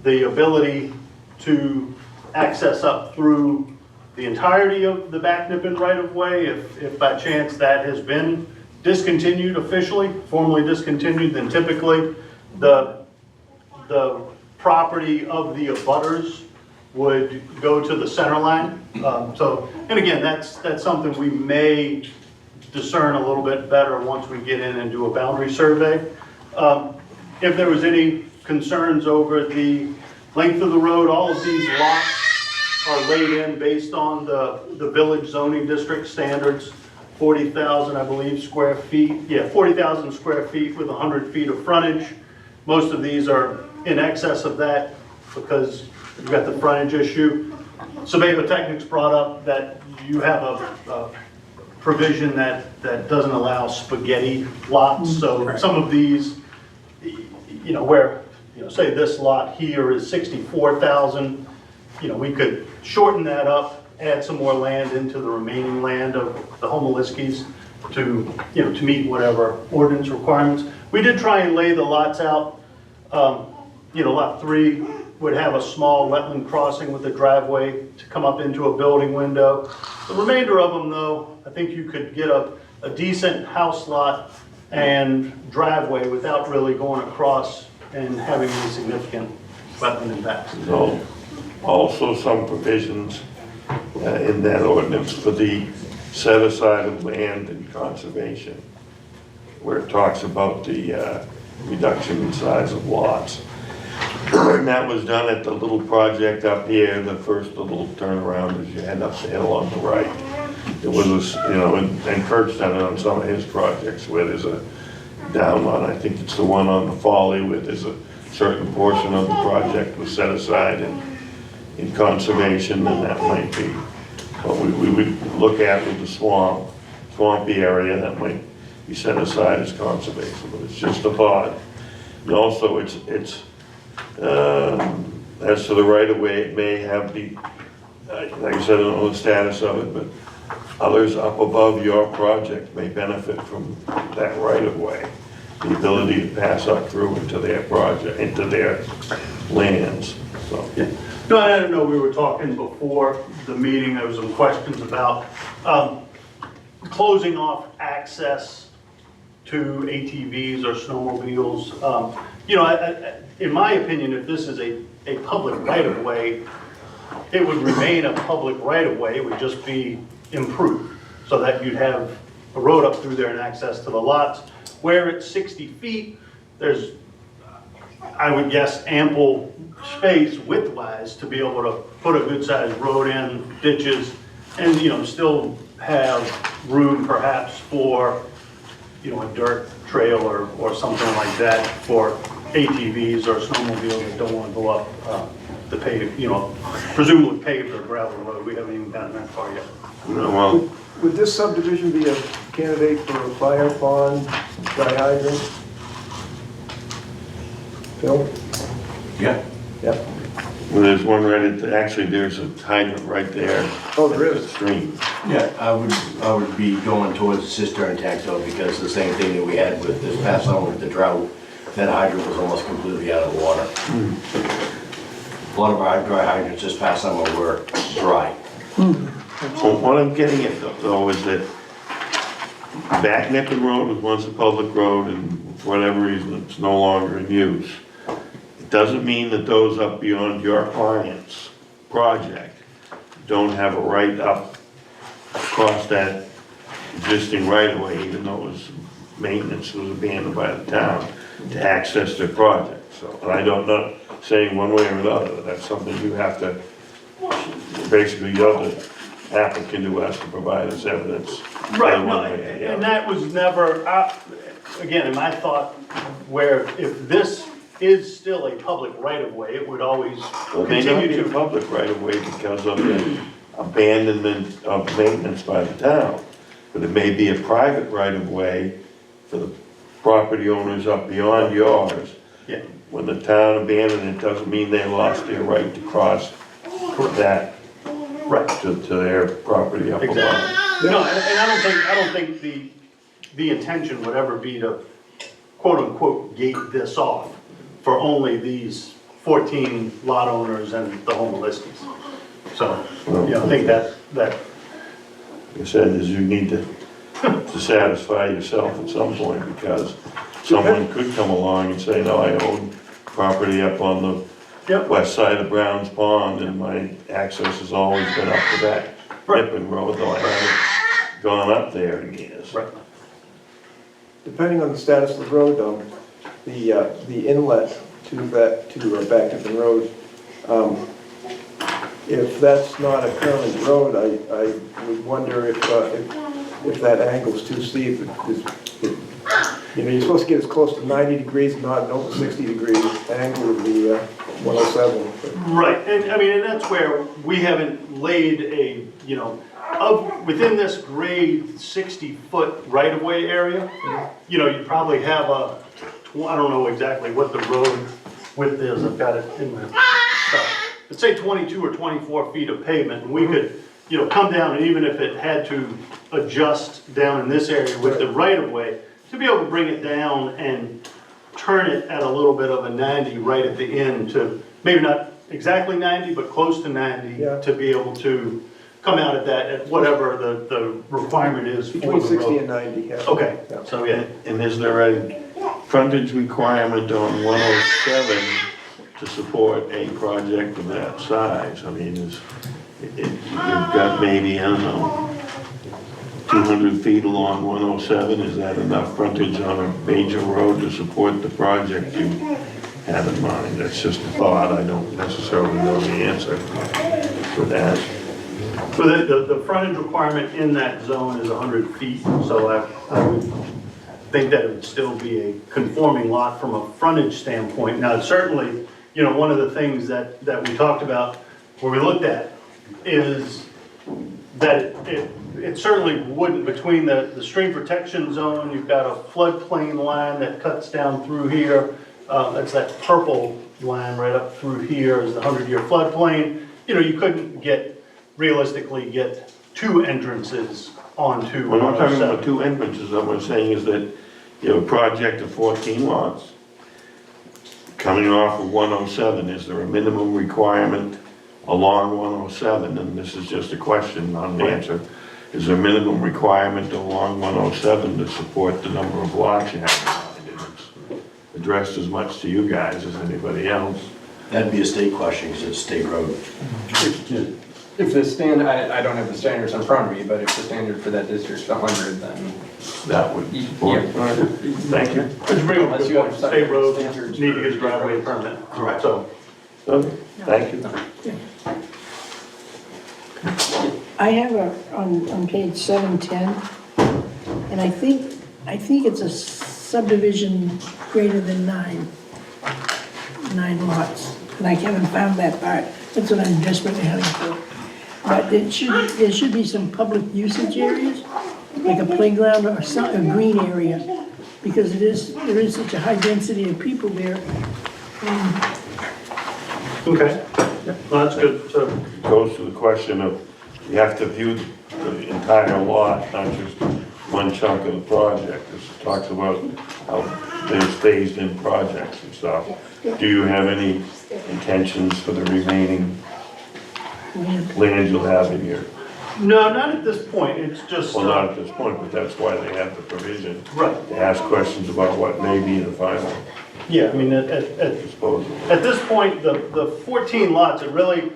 the ability to access up through the entirety of the Back Nippon right-of-way, if by chance that has been discontinued officially, formally discontinued, then typically the property of the abutters would go to the center line. And again, that's something we may discern a little bit better once we get in and do a boundary survey. If there was any concerns over the length of the road, all of these lots are laid in based on the village zoning district standards, 40,000, I believe, square feet. Yeah, 40,000 square feet with 100 feet of frontage. Most of these are in excess of that because you've got the frontage issue. Sebago Technic's brought up that you have a provision that doesn't allow spaghetti lots, so some of these, you know, where, you know, say this lot here is 64,000, you know, we could shorten that up, add some more land into the remaining land of the Homoliskis to, you know, to meet whatever ordinance requirements. We did try and lay the lots out. You know, lot 3 would have a small wetland crossing with a driveway to come up into a building window. The remainder of them, though, I think you could get a decent house lot and driveway without really going across and having any significant wetland impacts. So, also some provisions in that ordinance for the set aside of land and conservation, where it talks about the reduction in size of lots. And that was done at the little project up here, the first little turnaround as you head up the hill on the right. It was, you know, and Kurt's done it on some of his projects where there's a down on, I think it's the one on the Folly, where there's a certain portion of the project was set aside in conservation, and that might be what we would look at with the swampy area, that might be set aside as conservation, but it's just a thought. And also, it's as to the right-of-way, it may have the, like I said, I don't know the status of it, but others up above your project may benefit from that right-of-way, the ability to pass up through into their project, into their lands, so. Yeah. No, I don't know, we were talking before the meeting, there was some questions about closing off access to ATVs or snowmobiles. You know, in my opinion, if this is a public right-of-way, it would remain a public right-of-way, it would just be improved, so that you'd have a road up through there and access to the lots. Where it's 60 feet, there's, I would guess, ample space width-wise to be able to put a good-sized road in, ditches, and, you know, still have room perhaps for, you know, a dirt trail or something like that for ATVs or snowmobiles that don't want to go up the paved, you know, presumably paved or gravel road. We haven't even gotten that far yet. No, well, Would this subdivision be a candidate for a fire pond, dry hydrant? Phil? Yeah. Yeah. well, there's one right at, actually, there's a hydrant right there. Oh, there at the is? stream. Yeah, I would be going towards the cistern tank though, because the same thing that we had with this past summer with the drought, that hydrant was almost completely out of water. A lot of our dry hydrants this past summer were dry. So what I'm getting at though is that Back Nippon Road was once a public road and for whatever reason it's no longer in use. It doesn't mean that those up beyond your client's project don't have a right up across that existing right of way, even though it was, maintenance was abandoned by the town to access their project. So, and I don't know, saying one way or another, that's something you have to, basically you're the applicant who has to provide us evidence. Right, One no, way, yeah. and that was never, again, in my thought, where if this is still a public right-of-way, it would always Well, it may not continue be a to. public right of way because of the abandonment of maintenance by the town. But it may be a private right of way for the property owners up beyond yours. Yeah. When the town abandoned it, doesn't mean they lost their right to cross that, Right. to their property up above. Exactly. No, and I don't think the intention would ever be to quote-unquote gate this off for only these 14 lot owners and the Homoliskis. So, you know, I think that, Like I said, is you need to satisfy yourself at some point because someone could come along and say, no, I own property up on the yep, west side of Brown's Pond and my access has always been up to that Right. Nippon Road, though I haven't gone up there in years. right. Depending on the status of the road though, the inlet to Back Nippon Road, if that's not a current road, I would wonder if that angle's too steep. You know, you're supposed to get as close to 90 degrees, not an over 60 degree angle of the 107. Right, and I mean, and that's where we haven't laid a, you know, within this grade 60-foot right-of-way area, you know, you probably have I don't know exactly what the road width is, I've got it in my stuff. Let's say 22 or 24 feet of pavement, and we could, you know, come down, and even if it had to adjust down in this area with the right-of-way, to be able to bring it down and turn it at a little bit of a 90 right at the end to, maybe not exactly 90, but close to 90, Yeah. to be able to come out at that, at whatever the requirement is for the Between 60 road. and 90, yeah. Okay, Yeah. so yeah, And is there a frontage requirement on 107 to support a project of that size? I mean, you've got maybe, I don't know, 200 feet along 107, is that enough frontage on a major road to support the project you have in mind? That's just a thought, I don't necessarily know the answer for that. so the frontage requirement in that zone is 100 feet, so I would think that it would still be a conforming lot from a frontage standpoint. Now, certainly, you know, one of the things that we talked about, where we looked at, is that it certainly wouldn't, between the stream protection zone, you've got a floodplain line that cuts down through here, that's that purple line right up through here is the 100-year floodplain. You know, you couldn't realistically get two entrances onto We're not talking 107. about two entrances, what we're saying is that you have a project of 14 lots coming off of 107, is there a minimum requirement along 107? And this is just a question, not an answer. Is there a minimum requirement along 107 to support the number of lots you have? And it's addressed as much to you guys as anybody else. That'd be a state question, because it's a state road. If the I don't have the standards in front of me, but if the standard for that district's 100, then. That would support. Yeah. All right. Thank you. It's real, Unless you have state road, standards need to for get a driveway permit. Correct. So, Okay, thank you. I have on page 710, and I think it's a subdivision greater than 9 lots, and I haven't found that part. That's what I'm desperately hunting for. But there should be some public usage areas, like a playground or a green area, because there is such a high density of people there. okay, well, that's good, so. Goes to the question of, you have to view the entire lot, not just one chunk of the project. This talks about how there's phased-in projects and stuff. Do you have any intentions for the remaining land you'll have in your, No, not at this point, it's just. well, not at this point, but that's why they have the provision. Right, To ask questions about what may be the final yeah, I mean, at disposal. this point, the 14 lots, it really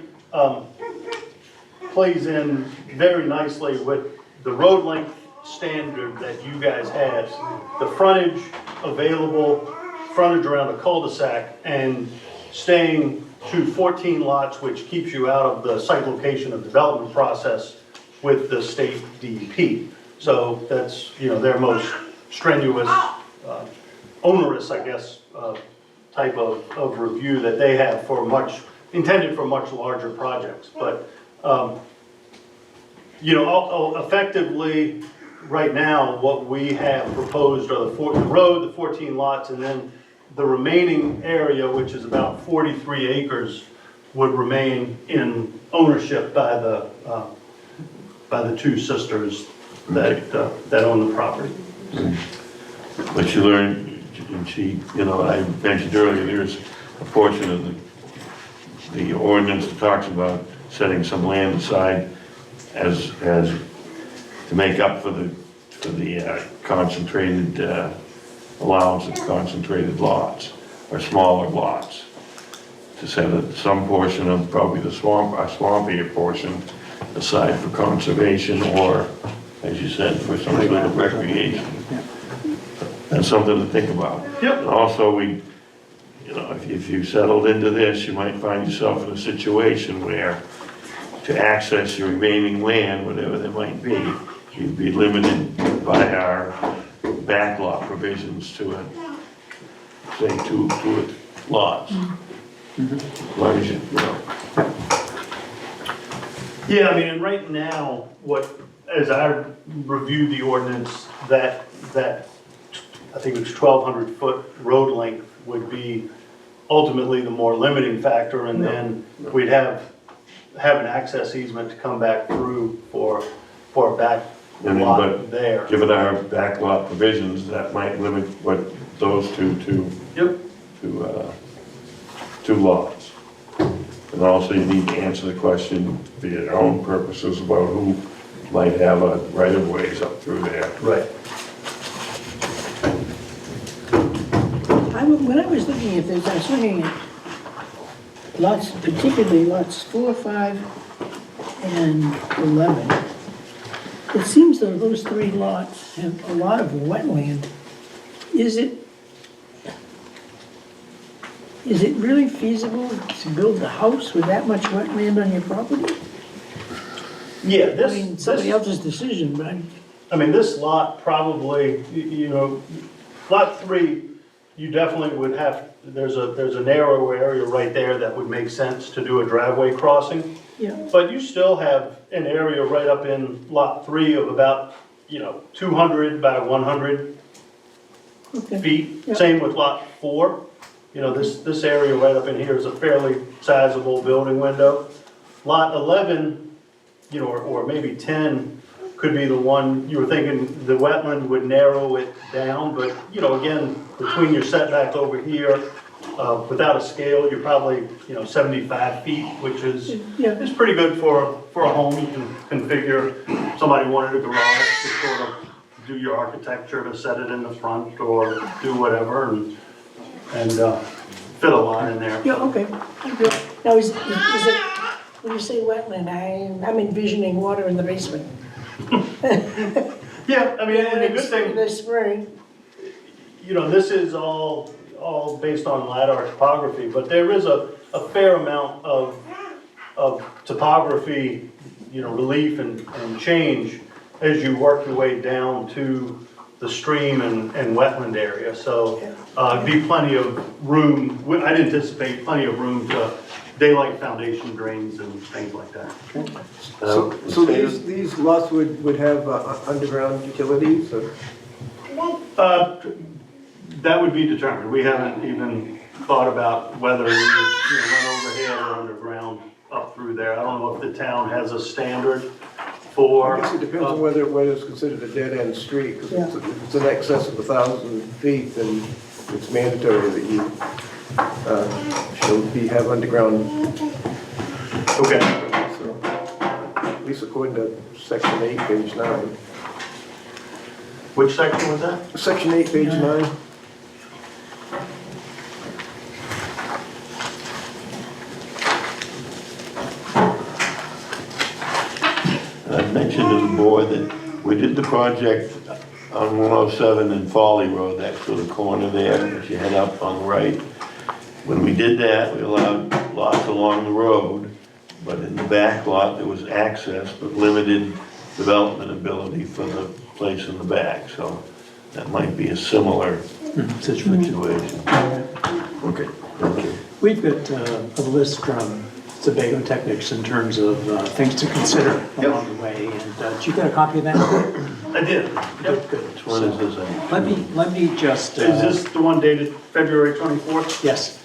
plays in very nicely with the road length standard that you guys had. The frontage available, frontage around a cul-de-sac, and staying to 14 lots, which keeps you out of the site location of development process with the state DEP. So that's, you know, their most strenuous, onerous, I guess, type of review that they have for intended for much larger projects. But, you know, effectively, right now, what we have proposed are the road, the 14 lots, and then the remaining area, which is about 43 acres, would remain in ownership by the two sisters that own the property. But you learn, and you know, I mentioned earlier, there's a portion of the ordinance that talks about setting some land aside as to make up for the concentrated allowance of concentrated lots or smaller lots, to set some portion of probably a swampier portion aside for conservation, or, as you said, for some sort of recreation. That's something to think about. Yep. And also, you know, if you settled into this, you might find yourself in a situation where to access your remaining land, whatever that might be, you'd be limited by our backlot provisions to say two lots. As long as you know. Yeah, I mean, and right now, as I reviewed the ordinance, that, I think it's 1,200 foot road length would be ultimately the more limiting factor, and then we'd have an access easement to come back through for a back And then, lot but there. given our backlot provisions, that might limit what those two Yep. two lots. And also you need to answer the question for your own purposes about who might have a right of ways up through there. Right. When I was looking at this, I was looking at lots, particularly lots 4, 5, and 11. It seems though those 3 lots have a lot of wetland. Is it really feasible to build a house with that much wetland on your property? Yeah, I mean, somebody else's decision, but I mean, this lot probably, you know, lot 3, you definitely would have, there's a narrow area right there that would make sense to do a driveway crossing. yeah, But you still have an area right up in lot 3 of about, 200 by 100 okay. feet. Yeah. Same with lot 4. This area right up in here is a fairly sizable building window. Lot 11, or maybe 10, could be the one, you were thinking the wetland would narrow it down, but, again, between your setback over here, without a scale, you're probably, 75 feet, which is pretty good for a home. You can configure, somebody wanted a garage to sort of do your architecture to set it in the front or do whatever and fit a lot in there. Yeah, okay. Okay. Now, is it, when you say wetland, I'm envisioning water in the basement. Yeah, I mean, and the good thing, In the spring. this is all based on LiDAR topography, but there is a fair amount of topography, relief and change as you work your way down to the stream and wetland area. So it'd be plenty of room, I'd anticipate plenty of room to daylight foundation drains and things like that. So these lots would have underground utilities, or? That would be determined. We haven't even thought about whether we would run overhead or underground up through there. I don't know if the town has a standard for. I guess it depends on whether it's considered a dead-end street, because Yeah. if it's in excess of 1,000 feet, then it's mandatory that you have underground. Okay. So, at least according to section 8, page 9. Which section was that? Section 8, page 9. I mentioned to the board that we did the project on 107 and Folly Road, that sort of corner there, as you head up on the right. When we did that, we allowed lots along the road, but in the back lot, there was access, but limited development ability for the place in the back, so that might be a similar situation. Okay, thank you. We've got a list from Sebago Technics in terms of things to consider along the way, and did you get a copy of that? I did. Good, good. Which one is this? Let me just. Is this the one dated February 24th? Yes.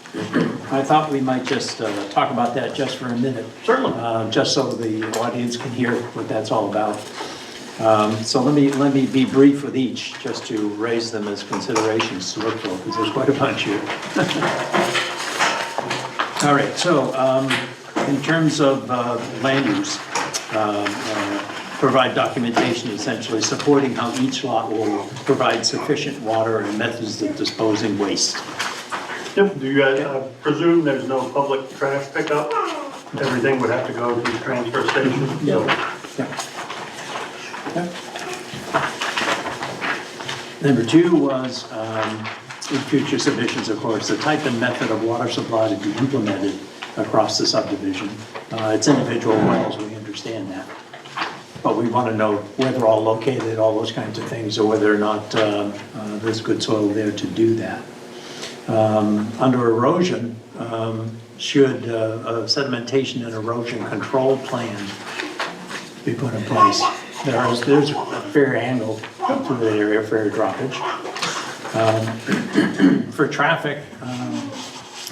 I thought we might just talk about that just for a minute. Certainly. Just so the audience can hear what that's all about. So let me be brief with each, just to raise them as considerations to look for, because there's quite a bunch here. All right, so in terms of land use, provide documentation essentially supporting how each lot will provide sufficient water and methods of disposing waste. Yep. Do you guys presume there's no public trash pickup? Everything would have to go to the transfer station? So- Number 2 was, in future submissions, of course, the type and method of water supply to be implemented across the subdivision. It's individual wells, we understand that. But we want to know where they're all located, all those kinds of things, or whether or not there's good soil there to do that. Under erosion, should a sedimentation and erosion control plan be put in place? There's a fair angle through that area, fair droppage. For traffic,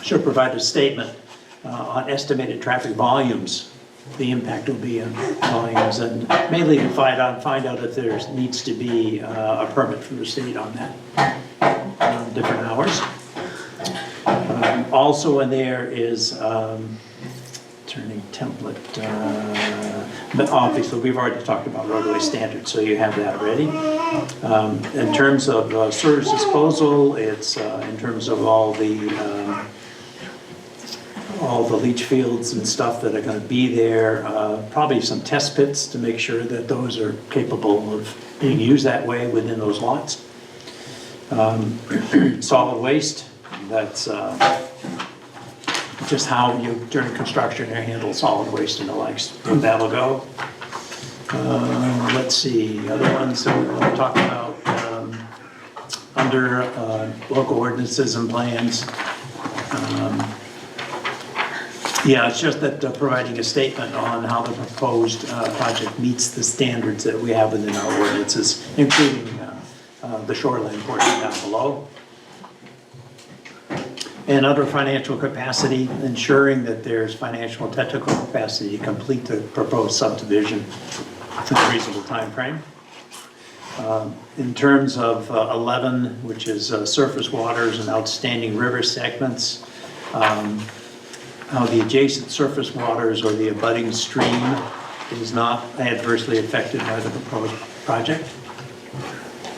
should provide a statement on estimated traffic volumes, the impact will be on volumes, and mainly to find out if there needs to be a permit from the state on that, different hours. Also in there is turning template, but obviously we've already talked about roadway standards, so you have that already. In terms of sewage disposal, it's in terms of all the leach fields and stuff that are going to be there, probably some test pits to make sure that those are capable of being used that way within those lots. Solid waste, that's just how you, during construction, you handle solid waste and the likes, where that'll go. Let's see, other ones that we want to talk about, under local ordinances and plans. Yeah, it's just that providing a statement on how the proposed project meets the standards that we have within our ordinances, including the shoreline portion down below. And under financial capacity, ensuring that there's financial and technical capacity to complete the proposed subdivision in a reasonable time frame. In terms of 11, which is surface waters and outstanding river segments, how the adjacent surface waters or the abutting stream is not adversely affected by the proposed project.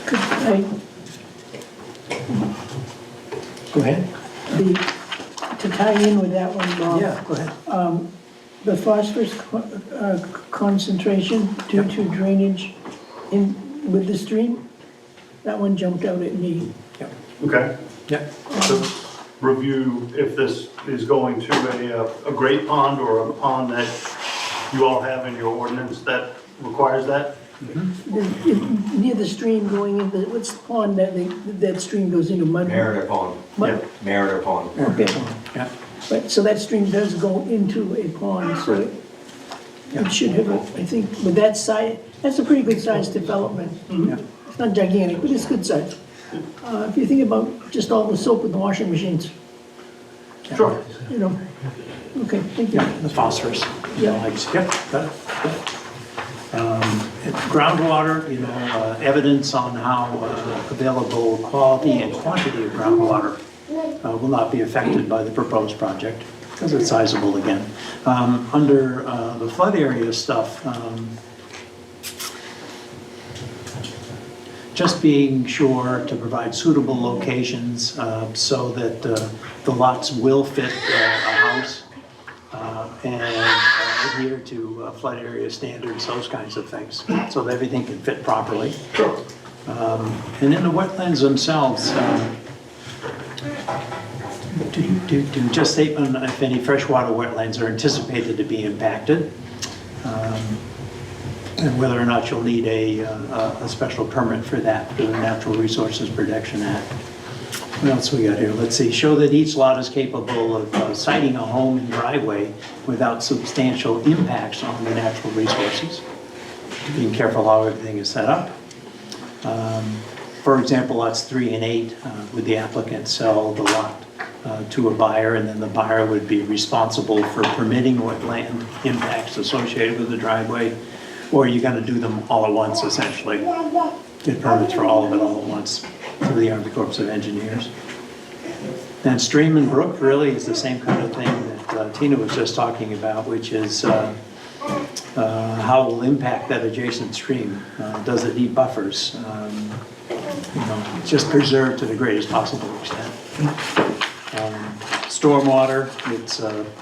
Could I, Go ahead. to tie in with that one, Bob? Yeah, go ahead. The phosphorus concentration due to drainage in, with the stream, that one jumped out at me. Okay. Yeah. So review if this is going to a great pond or a pond that you all have in your ordinance that requires that? Near the stream going in, what's the pond that stream goes into mud? Merida Pond. Mud? Merida Pond. Okay, Yeah. but, so that stream does go into a pond, so it should have, I think, with that size, that's a pretty good sized development. Yeah. It's not gigantic, but it's good size. If you think about just all the soap in the washing machines, Sure. you know, okay, thank you. Yeah, the phosphorus. Yeah. Got it. Groundwater, evidence on how available quality and quantity of groundwater will not be affected by the proposed project, because it's sizable again. Under the flood area stuff, just being sure to provide suitable locations so that the lots will fit a house and adhere to flood area standards, those kinds of things, so that everything can fit properly. And in the wetlands themselves, just statement if any freshwater wetlands are anticipated to be impacted, and whether or not you'll need a special permit for that through the Natural Resources Protection Act. What else we got here? Let's see. Show that each lot is capable of siting a home and driveway without substantial impacts on the natural resources. Being careful how everything is set up. For example, lots 3 and 8, would the applicant sell the lot to a buyer, and then the buyer would be responsible for permitting wetland impacts associated with the driveway, or are you going to do them all at once, essentially? Get permits for all of it all at once through the Army Corps of Engineers. And stream and brook really is the same kind of thing that Tina was just talking about, which is how it will impact that adjacent stream. Does it need buffers? Just preserved to the greatest possible extent. Stormwater, it's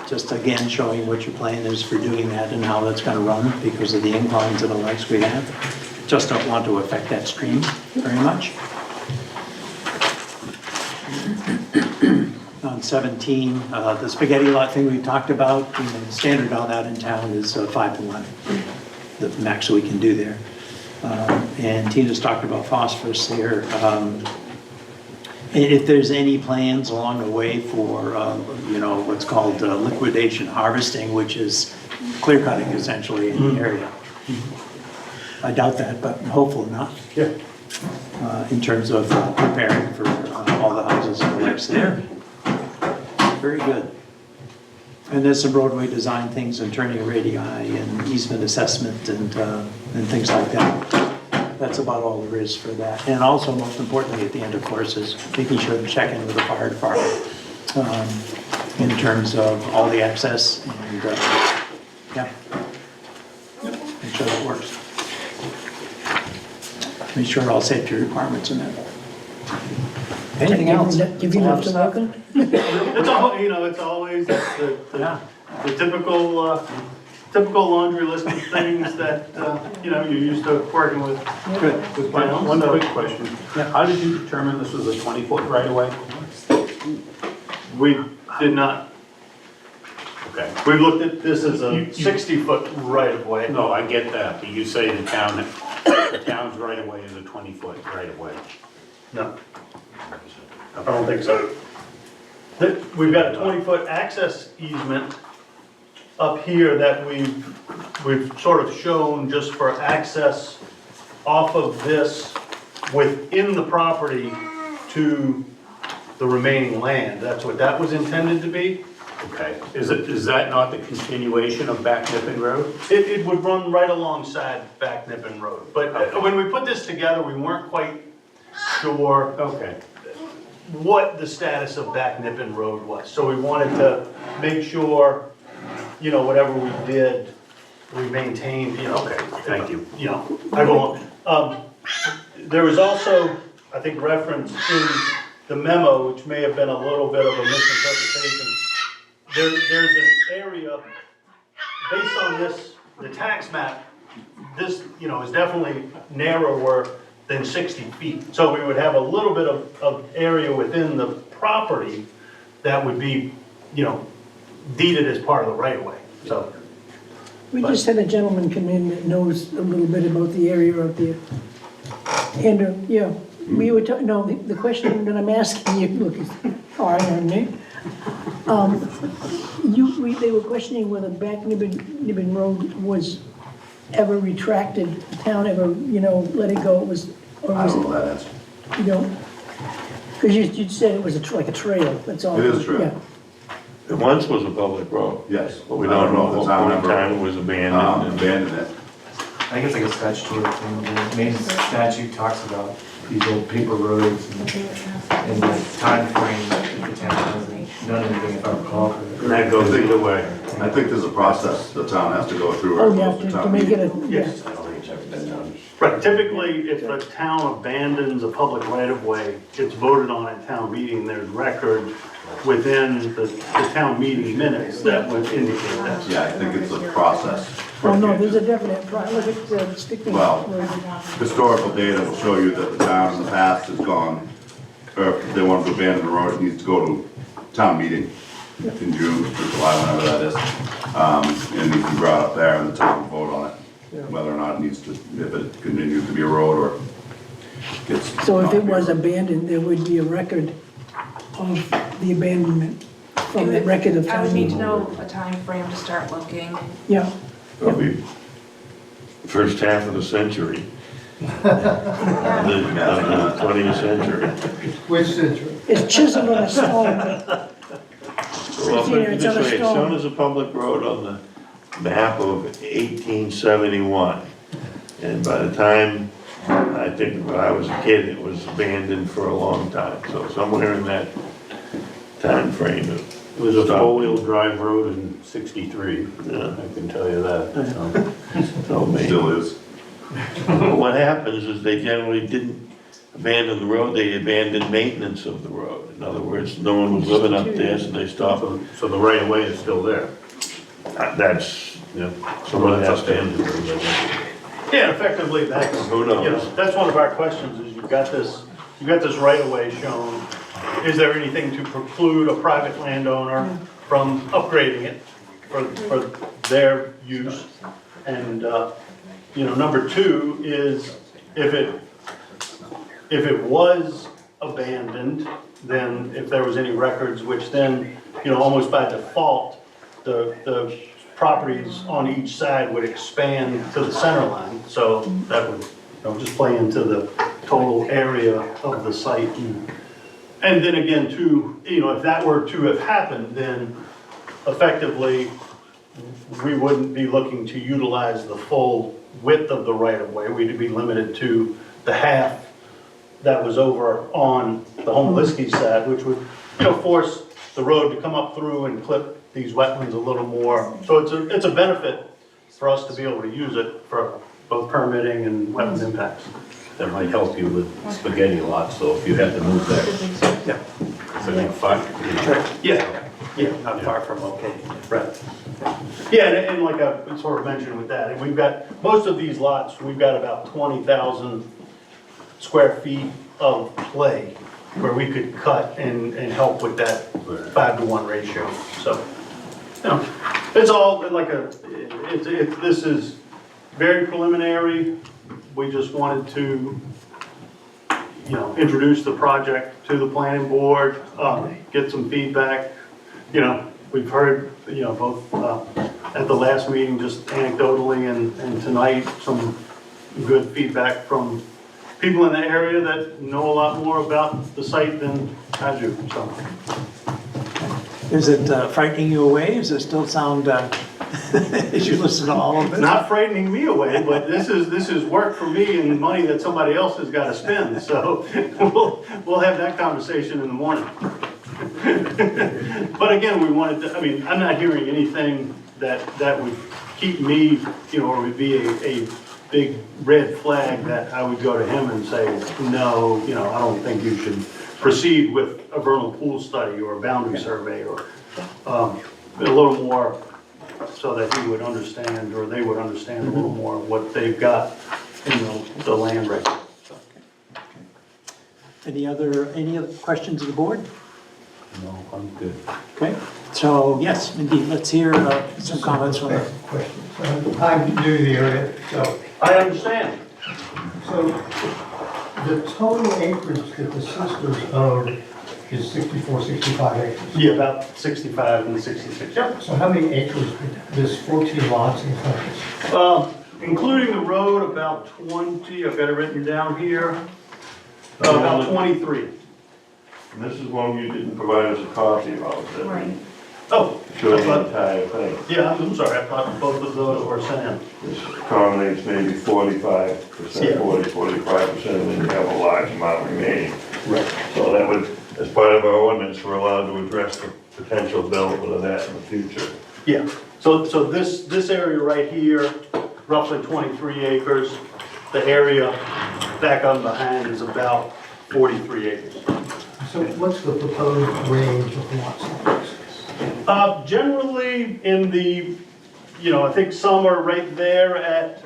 just again showing what your plan is for doing that and how that's going to run because of the inclines and the likes we have. Just don't want to affect that stream very much. On 17, the spaghetti lot thing we talked about, the standard on that in town is 5 to 1, the max we can do there. And Tina's talked about phosphorus here. If there's any plans along the way for, what's called liquidation harvesting, which is clear cutting essentially in the area. I doubt that, but hopefully not. Yeah. In terms of preparing for all the houses and the likes there. Very good. And there's some roadway design things and turning radii and easement assessment and things like that. That's about all there is for that. And also, most importantly, at the end, of course, is making sure to check in with the fire department in terms of all the access and, yeah, make sure that works. Make sure all safety requirements are met. Anything else? Give you enough to work on? It's all, it's always the typical laundry list of things that, you're used to working with. Good. With One towns. quick question. How did you determine this was a 20-foot right-of-way? We did not, Okay. we looked at this as a 60-foot right-of-way. No, I get that, but you say the town's right-of-way is a 20-foot right-of-way. No, I don't think so. We've got a 20-foot access easement up here that we've sort of shown just for access off of this within the property to the remaining land. That's what that was intended to be. Okay. Is that not the continuation of Back Nippon Road? It would run right alongside Back Nippon Road. But when we put this together, we weren't quite sure Okay. what the status of Back Nippon Road was. So we wanted to make sure, whatever we did, we maintained, Okay, thank you. I won't. There was also, I think, reference in the memo, which may have been a little bit of a misinterpretation. There's an area, based on the tax map, this, is definitely narrower than 60 feet. So we would have a little bit of area within the property that would be, deeded as part of the right of way, so. We just had a gentleman come in that knows a little bit about the area out there. And, yeah, we were talking, no, the question that I'm asking you, look, is hard on me. They were questioning whether Back Nibbin Road was ever retracted, the town ever, let it go, or was I don't know it, that answer. you don't? Because you said it was like a trail, that's all. It is a trail. Yeah. It once was a public road. Yes. But we don't know if the what town point in ever, time it was abandoned. abandoned it. I think it's like a statutory thing, the main statute talks about these old paper roads and the time frame that the town hasn't done anything, if I recall. And that goes either way. I think there's a process the town has to go through. Oh, or yeah, goes to to town make it meeting. a, Yes. yeah. I don't think it's ever been done. Right, typically, if a town abandons a public right-of-way, it's voted on at town meeting, there's record within the town meeting minutes that would indicate that. Yeah, I think it's a process. Oh, no, there's a definite, look at sticking. Well, historical data will show you that the town in the past has gone, or if they want to abandon the road, it needs to go to town meeting in June, or July, whenever that is. And it needs to be brought up there and the town will vote on it, whether or not it needs to, if it continues to be a road or gets. So if not it to be a was road. abandoned, there would be a record of the abandonment from the record of I town would need meeting. to know a time frame to start looking. Yeah, It'll be first half of the century, the 20th century. Which century? it's chiseled on a stone. Well, put it It's this on a way, it's stone. shown as a public road on the map of 1871. And by the time, I think when I was a kid, it was abandoned for a long time. So somewhere in that time frame, It was a stopped. four-wheel drive road in 63, Yeah. I can tell you that. So maybe. Still is. But what happens is they generally didn't abandon the road, they abandoned maintenance of the road. In other words, no one was living up there, so they stopped. So the right-of-way is still there. That's, Yeah. someone has to. Yeah, effectively, that's, Who knows? that's one of our questions, is you've got this right-of-way shown. Is there anything to preclude a private landowner from upgrading it for their use? And, number two is, if it was abandoned, then if there was any records, which then, almost by default, the properties on each side would expand to the center line. So that would, just play into the total area of the site. And then again, too, if that were to have happened, then effectively, we wouldn't be looking to utilize the full width of the right-of-way. We'd be limited to the half that was over on the Homeliski side, which would, force the road to come up through and clip these wetlands a little more. So it's a benefit for us to be able to use it for both permitting and wetland impacts. That might help you with spaghetti lots, so if you had to move that. Yeah. So you find, Yeah, not far from okay. Right. Yeah, and like I sort of mentioned with that, and we've got, most of these lots, we've got about 20,000 square feet of play where we could cut and help with that 5-to-1 ratio. So, it's all like this is very preliminary. We just wanted to, introduce the project to the planning board, get some feedback. We've heard, both at the last meeting, just anecdotally, and tonight, some good feedback from people in the area that know a lot more about the site than I do, so. Is it frightening you away? Does it still sound, as you listen to all of It's it? not frightening me away, but this is work for me and money that somebody else has got to spend, so we'll have that conversation in the morning. But again, we wanted to, I'm not hearing anything that would keep me, or would be a big red flag that I would go to him and say, no, I don't think you should proceed with a vernal pool study or a boundary survey, or a little more so that he would understand, or they would understand a little more of what they've got in the land record. Any other questions of the board? no, I'm good. Okay, so yes, indeed, let's hear some comments from the. Questions. I'm new to the area, so, I understand. so the total acreage that the sisters own is 64, 65 acres. Yeah, about 65 and 66. Yep. So how many acres would this 14 lots encompass? Including the road, about 20, I've got it written down here, about 23. And this is one you didn't provide us a copy of, did you? Right. Oh, Show the entire thing. yeah, I'm sorry, I thought both of those were sent in. This accommodates maybe 45%, Yeah. 45%, and then you have a large amount remaining. Right. So that would, as part of our ordinance, we're allowed to address the potential development of that in the future. Yeah, so this area right here, roughly 23 acres. The area back on behind is about 43 acres. So what's the proposed range of lot size? Generally in the, I think some are right there at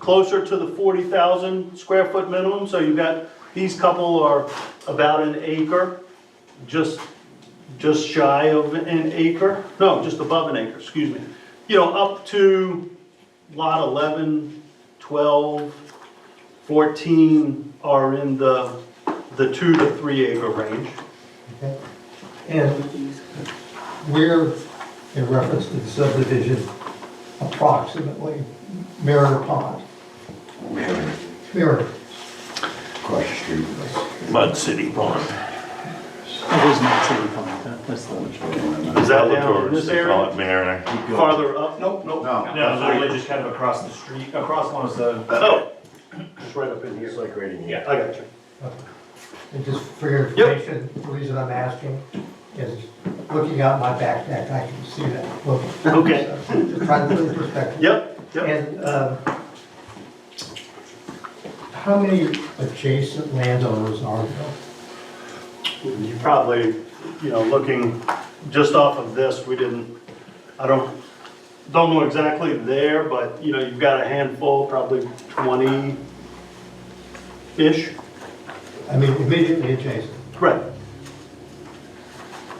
closer to the 40,000 square foot minimum. So you've got, these couple are about an acre, just shy of an acre. No, just above an acre, excuse me. Up to lot 11, 12, 14 are in the 2 to 3 acre range. Okay. And where, in reference to the subdivision, approximately Mariner Pond? Mariner. Across the street. Mud City Pond. It is not city pond, that's the. Is that down in this They call area? it Mariner. Farther up? Nope. No. No, it's really just kind of across the street, across one of the. Oh, just right up in here. It's like right in here. Yeah, I got you. And just for your information, the reason I'm asking is looking out my backpack, I can see that. Look. Okay. So, just trying to put it in perspective. Yep. And how many adjacent landowners are there? You probably, looking just off of this, I don't know exactly there, but, you've got a handful, probably 20-ish. I mean, immediately adjacent. Right.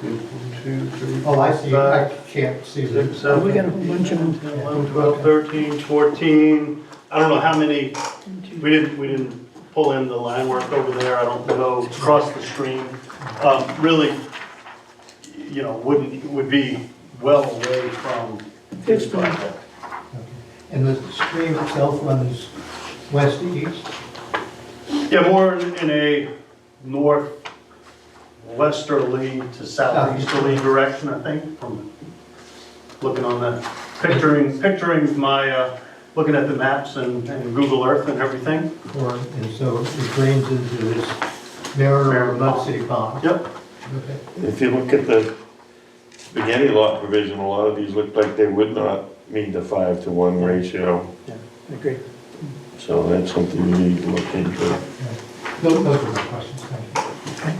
1, 2, 3, Oh, I see, 5, I can't see 6, them. We 7, got a whole bunch of them. 11, 12, 13, 14. I don't know how many, we didn't pull in the line work over there, I don't know, across the stream. Really, you know, would be well away from this project. And the stream itself runs west to east? Yeah, more in a northwesterly to southeasterly direction, I think, from looking on the, picturing my, looking at the maps and Google Earth and everything. And so it drains into this Mariner or Mud City Pond? Yep. Okay. If you look at the spaghetti lot provision, a lot of these look like they would not meet the 5-to-1 ratio. Yeah, I agree. So that's something you need to look into. Those are my questions, thank you. Okay.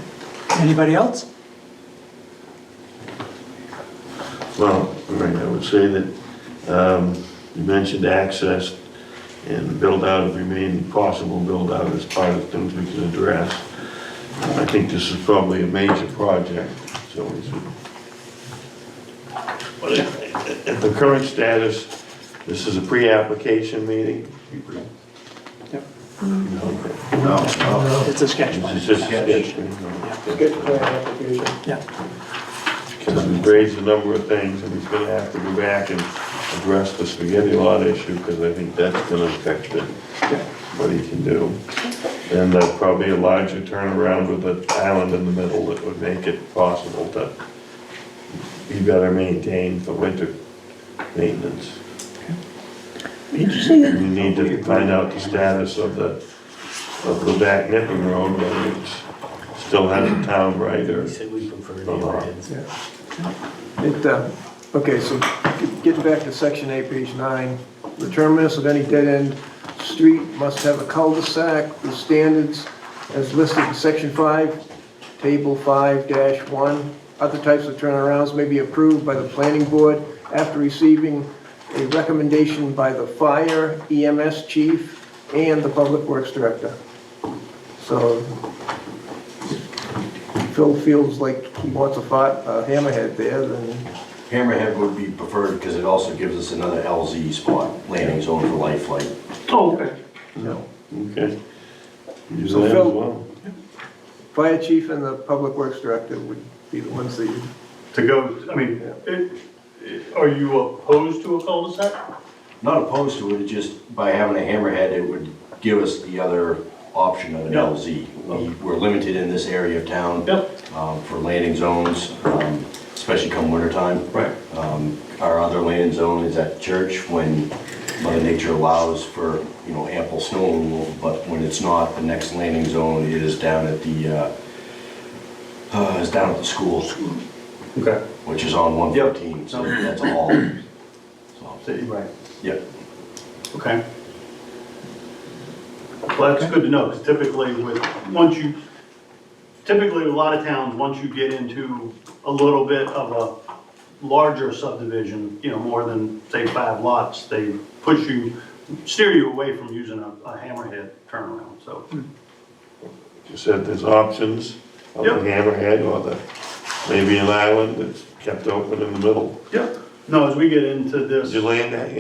Anybody else? Well, right, I would say that you mentioned access and build out of remaining possible build out as part of things we can address. I think this is probably a major project, so we should. But at the current status, this is a pre-application meeting. Yep. No. It's a sketch plan. It's just a sketch. Sketch plan application. Yeah. Because we've raised a number of things, and he's gonna have to go back and address the spaghetti lot issue, because I think that's gonna affect what he can do. And probably a larger turnaround with an island in the middle that would make it possible to be better maintained for winter maintenance. Did you say that? You need to find out the status of the back Nipping Road, whether it's still has a town right or. He said we prefer neighborhoods. Okay, so getting back to section 8, page 9, the terminus of any dead-end street must have a cul-de-sac with standards as listed in section 5, table 5-1. Other types of turnarounds may be approved by the planning board after receiving a recommendation by the fire, EMS chief, and the public works director. So Phil feels like he wants a hammerhead there, then Hammerhead would be preferred because it also gives us another LZ spot, landing zone for light flight. Oh, okay. Okay. Use So that as Phil- well. fire chief and the public works director would be the ones that you. To go, I mean, are you opposed to a cul-de-sac? Not opposed to it, it just by having a hammerhead, it would give us the other option of an Yeah. LZ. We're limited in this area of town Yep. for landing zones, especially come wintertime. Right. Our other landing zone is at the church when Mother Nature allows for, ample snow removal, but when it's not, the next landing zone is down at the, school, Okay. which is on 115, so that's a haul. So, Right. yep. Okay. Well, that's good to know, because typically typically a lot of towns, once you get into a little bit of a larger subdivision, more than, say, 5 lots, they steer you away from using a hammerhead turnaround, so. You said there's options of the Yep. hammerhead or maybe an island that's kept open in the middle. Yep. No, as we get into this. Did you land at,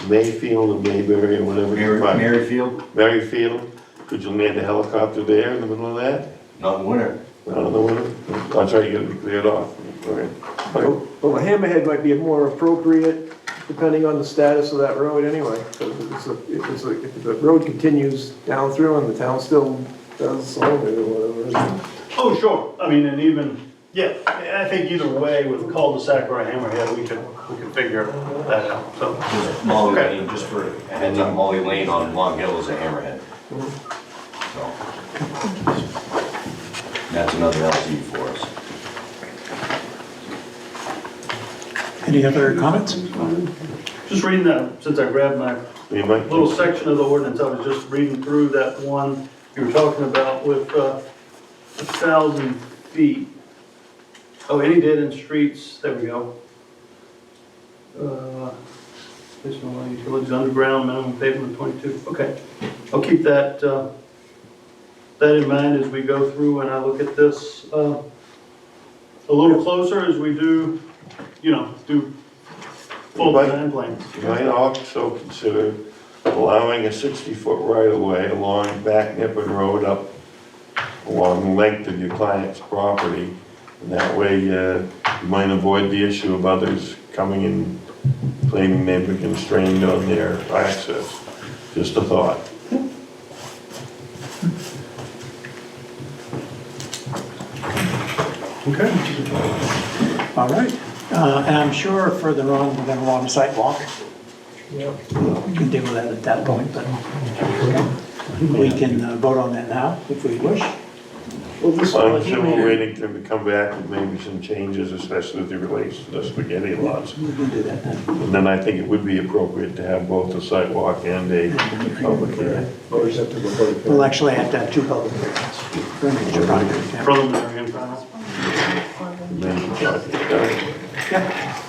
Mayfield or Mayberry or whatever? Maryfield, Maryfield? Could you land a helicopter there in the middle of that? not in winter. Not in the winter? That's right, you gotta be cleared off. All right. Well, the hammerhead might be more appropriate depending on the status of that road anyway. Because if the road continues down through and the town still does own it or whatever. Oh, sure. I mean, and even, yeah, I think either way, with cul-de-sac or a hammerhead, we could figure that out, so. Molly Okay. Lane, just for a heads up, Molly Lane on Long Hill is a hammerhead. So that's another LZ for us. Any other comments? Just reading that, since I grabbed my You might. little section of the ordinance, I was just reading through that one you were talking about with 1,000 feet. Oh, any dead-end streets, there we go. Additional utilities underground, minimum pavement 22, okay. I'll keep that in mind as we go through and I look at this a little closer as we do full design plans. You might also consider allowing a 60-foot right-of-way along Back Nippon Road up along the length of your client's property. And that way, you might avoid the issue of others coming in claiming they've been constrained on their access. Just a thought. Okay. All right. And I'm sure further on, we're going to want a site walk. We can deal with that at that point, but we can vote on that now if we wish. Well, this I'm sure we're waiting for them to come back with maybe some changes, especially as it relates to the spaghetti lots. We can do that then. And then I think it would be appropriate to have both a site walk and a public hearing. Or is that to the public? We'll actually have to have two public hearings for a major project. yeah. Preliminary and final? Maybe project done. Yeah.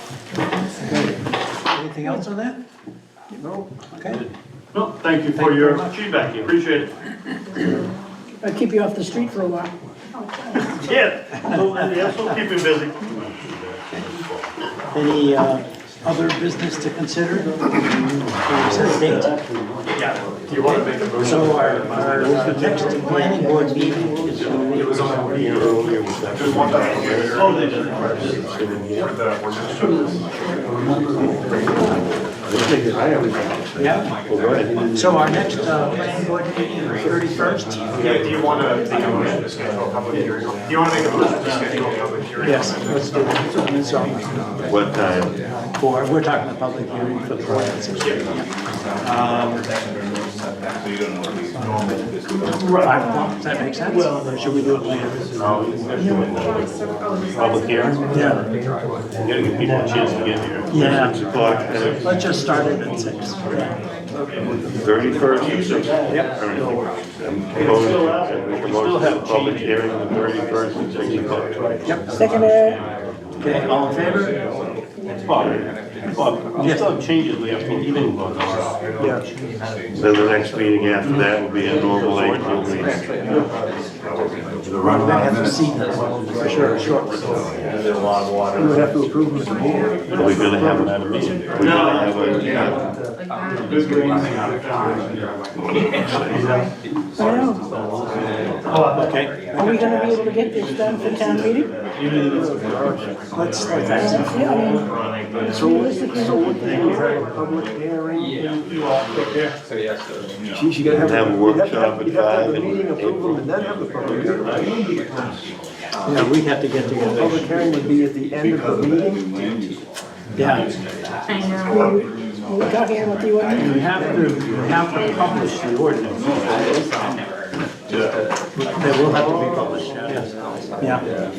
Anything else on that? No. Okay. No, thank you Thank for you your very much. feedback, appreciate it. I'll keep you off the street for a while. Yeah, so keep you busy. Any other business to consider? Set a date. Yeah, do you want to make a motion? So our next planning board meeting is going to be. It was on the Earlier was that. There's one that. Oh, they did. For the ordinance. Yeah. So our next planning board meeting is 31st. Yeah, do you want to make a motion to schedule a public hearing? Do you want to make a motion to schedule a public hearing? Yes, let's do that. So, What time? we're talking the public hearing for the ordinances. 5 o'clock, does that make sense? Or should we do it later? Public hearing? Yeah. You gotta give people a chance to get here. Yeah. 6 o'clock, Let's just start it at 6. 31st at 6. Yep. Make a motion to have a public hearing on the 31st at 6 o'clock. Yep. Second, Okay, all in favor? Bob, you still have changes we have to even vote on. Yeah. Then the next meeting after that will be a normal April meeting. We're gonna have to see this for sure, shortly. You would have to approve it. We're gonna have a meeting. We're gonna have a, I know. Okay. Are we gonna be able to get this done for town meeting? Let's, Yeah, I mean, it's realistically. Public hearing. So yes, Geez, you gotta have. Have a workshop at You'd have to have 5 the meeting, in approve them, and then have the public hearing. yeah, we have to get together. Public hearing would be at the end of the meeting. Yeah. We're talking about the ordinance. We have to publish the ordinance. They will have to be published, yeah.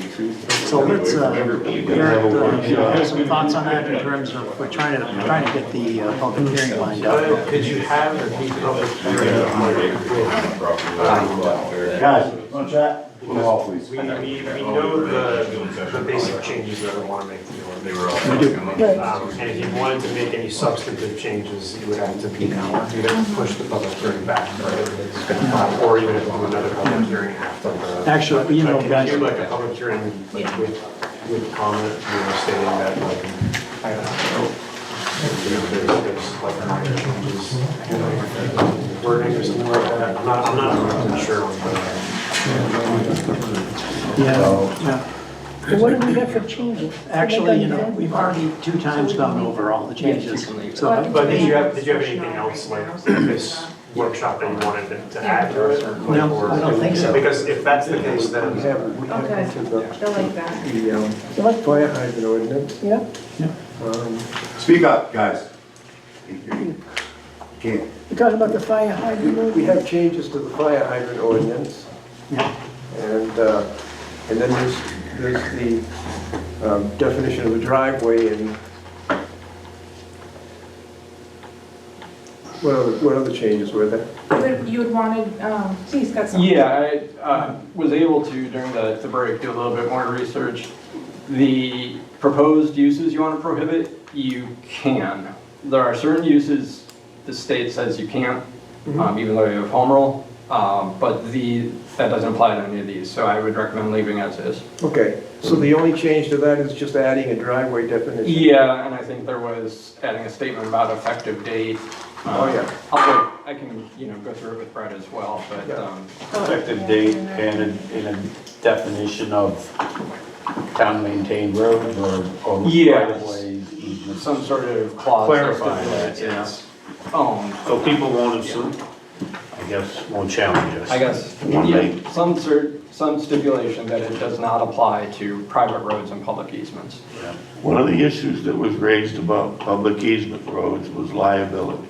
So let's, have some thoughts on that in terms of, we're trying to get the public hearing lined up. Could you have the public hearing? Guys, want to chat? We know the basic changes that we want to make to the ordinance. And if you wanted to make any substantive changes, you would have to you'd have to push the public hearing back, right? Or even if you do another public hearing after. Actually, you know, Like, guys. if you do like a public hearing like with comment, stating that like, I don't know, there's like minor changes, wording or something like that. I'm not 100% sure. Yeah. But what do we have for changes? Actually, you know, we've already 2 times gone over all the changes. So, But did you have anything else like this workshop that you wanted to add to it? No, I don't think so. Because if that's the case, then. We have into I like that. the fire hydrant ordinance. Yeah, Speak up, guys. Can't. we're talking about the fire hydrant. We have changes to the fire hydrant ordinance. Yeah. And then there's the definition of a driveway and what other changes were there? You would wanted, Steve's got something. Yeah, I was able to, during the break, do a little bit more research. The proposed uses you want to prohibit, you can. There are certain uses the state says you can't, even though you have home rule, but that doesn't apply to any of these, so I would recommend leaving as is. Okay, so the only change to that is just adding a driveway definition? Yeah, and I think there was adding a statement about effective date Oh, yeah. I can, go through it with Brett as well, but, Effective date and a definition of town-maintained roads or Yeah. right-of-ways, easements. some sort of clause that Clarify that, stipulates it's owned. So people won't assume, I guess, won't challenge us. I guess, yeah, some stipulation that it does not apply to private roads and public easements. Yeah. One of the issues that was raised about public easement roads was liability.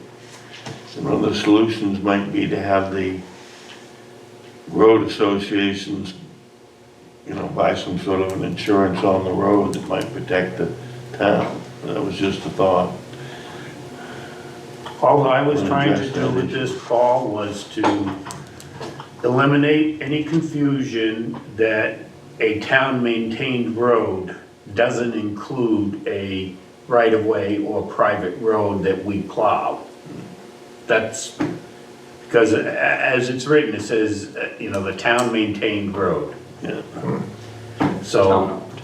And one of the solutions might be to have the road associations, buy some sort of an insurance on the road that might protect the town. That was just a thought. All I was trying to do with this, Paul, was to eliminate any confusion that a town-maintained road doesn't include a right-of-way or private road that we plow. That's, because as it's written, it says, the town-maintained road. Yeah. So, Town-owned.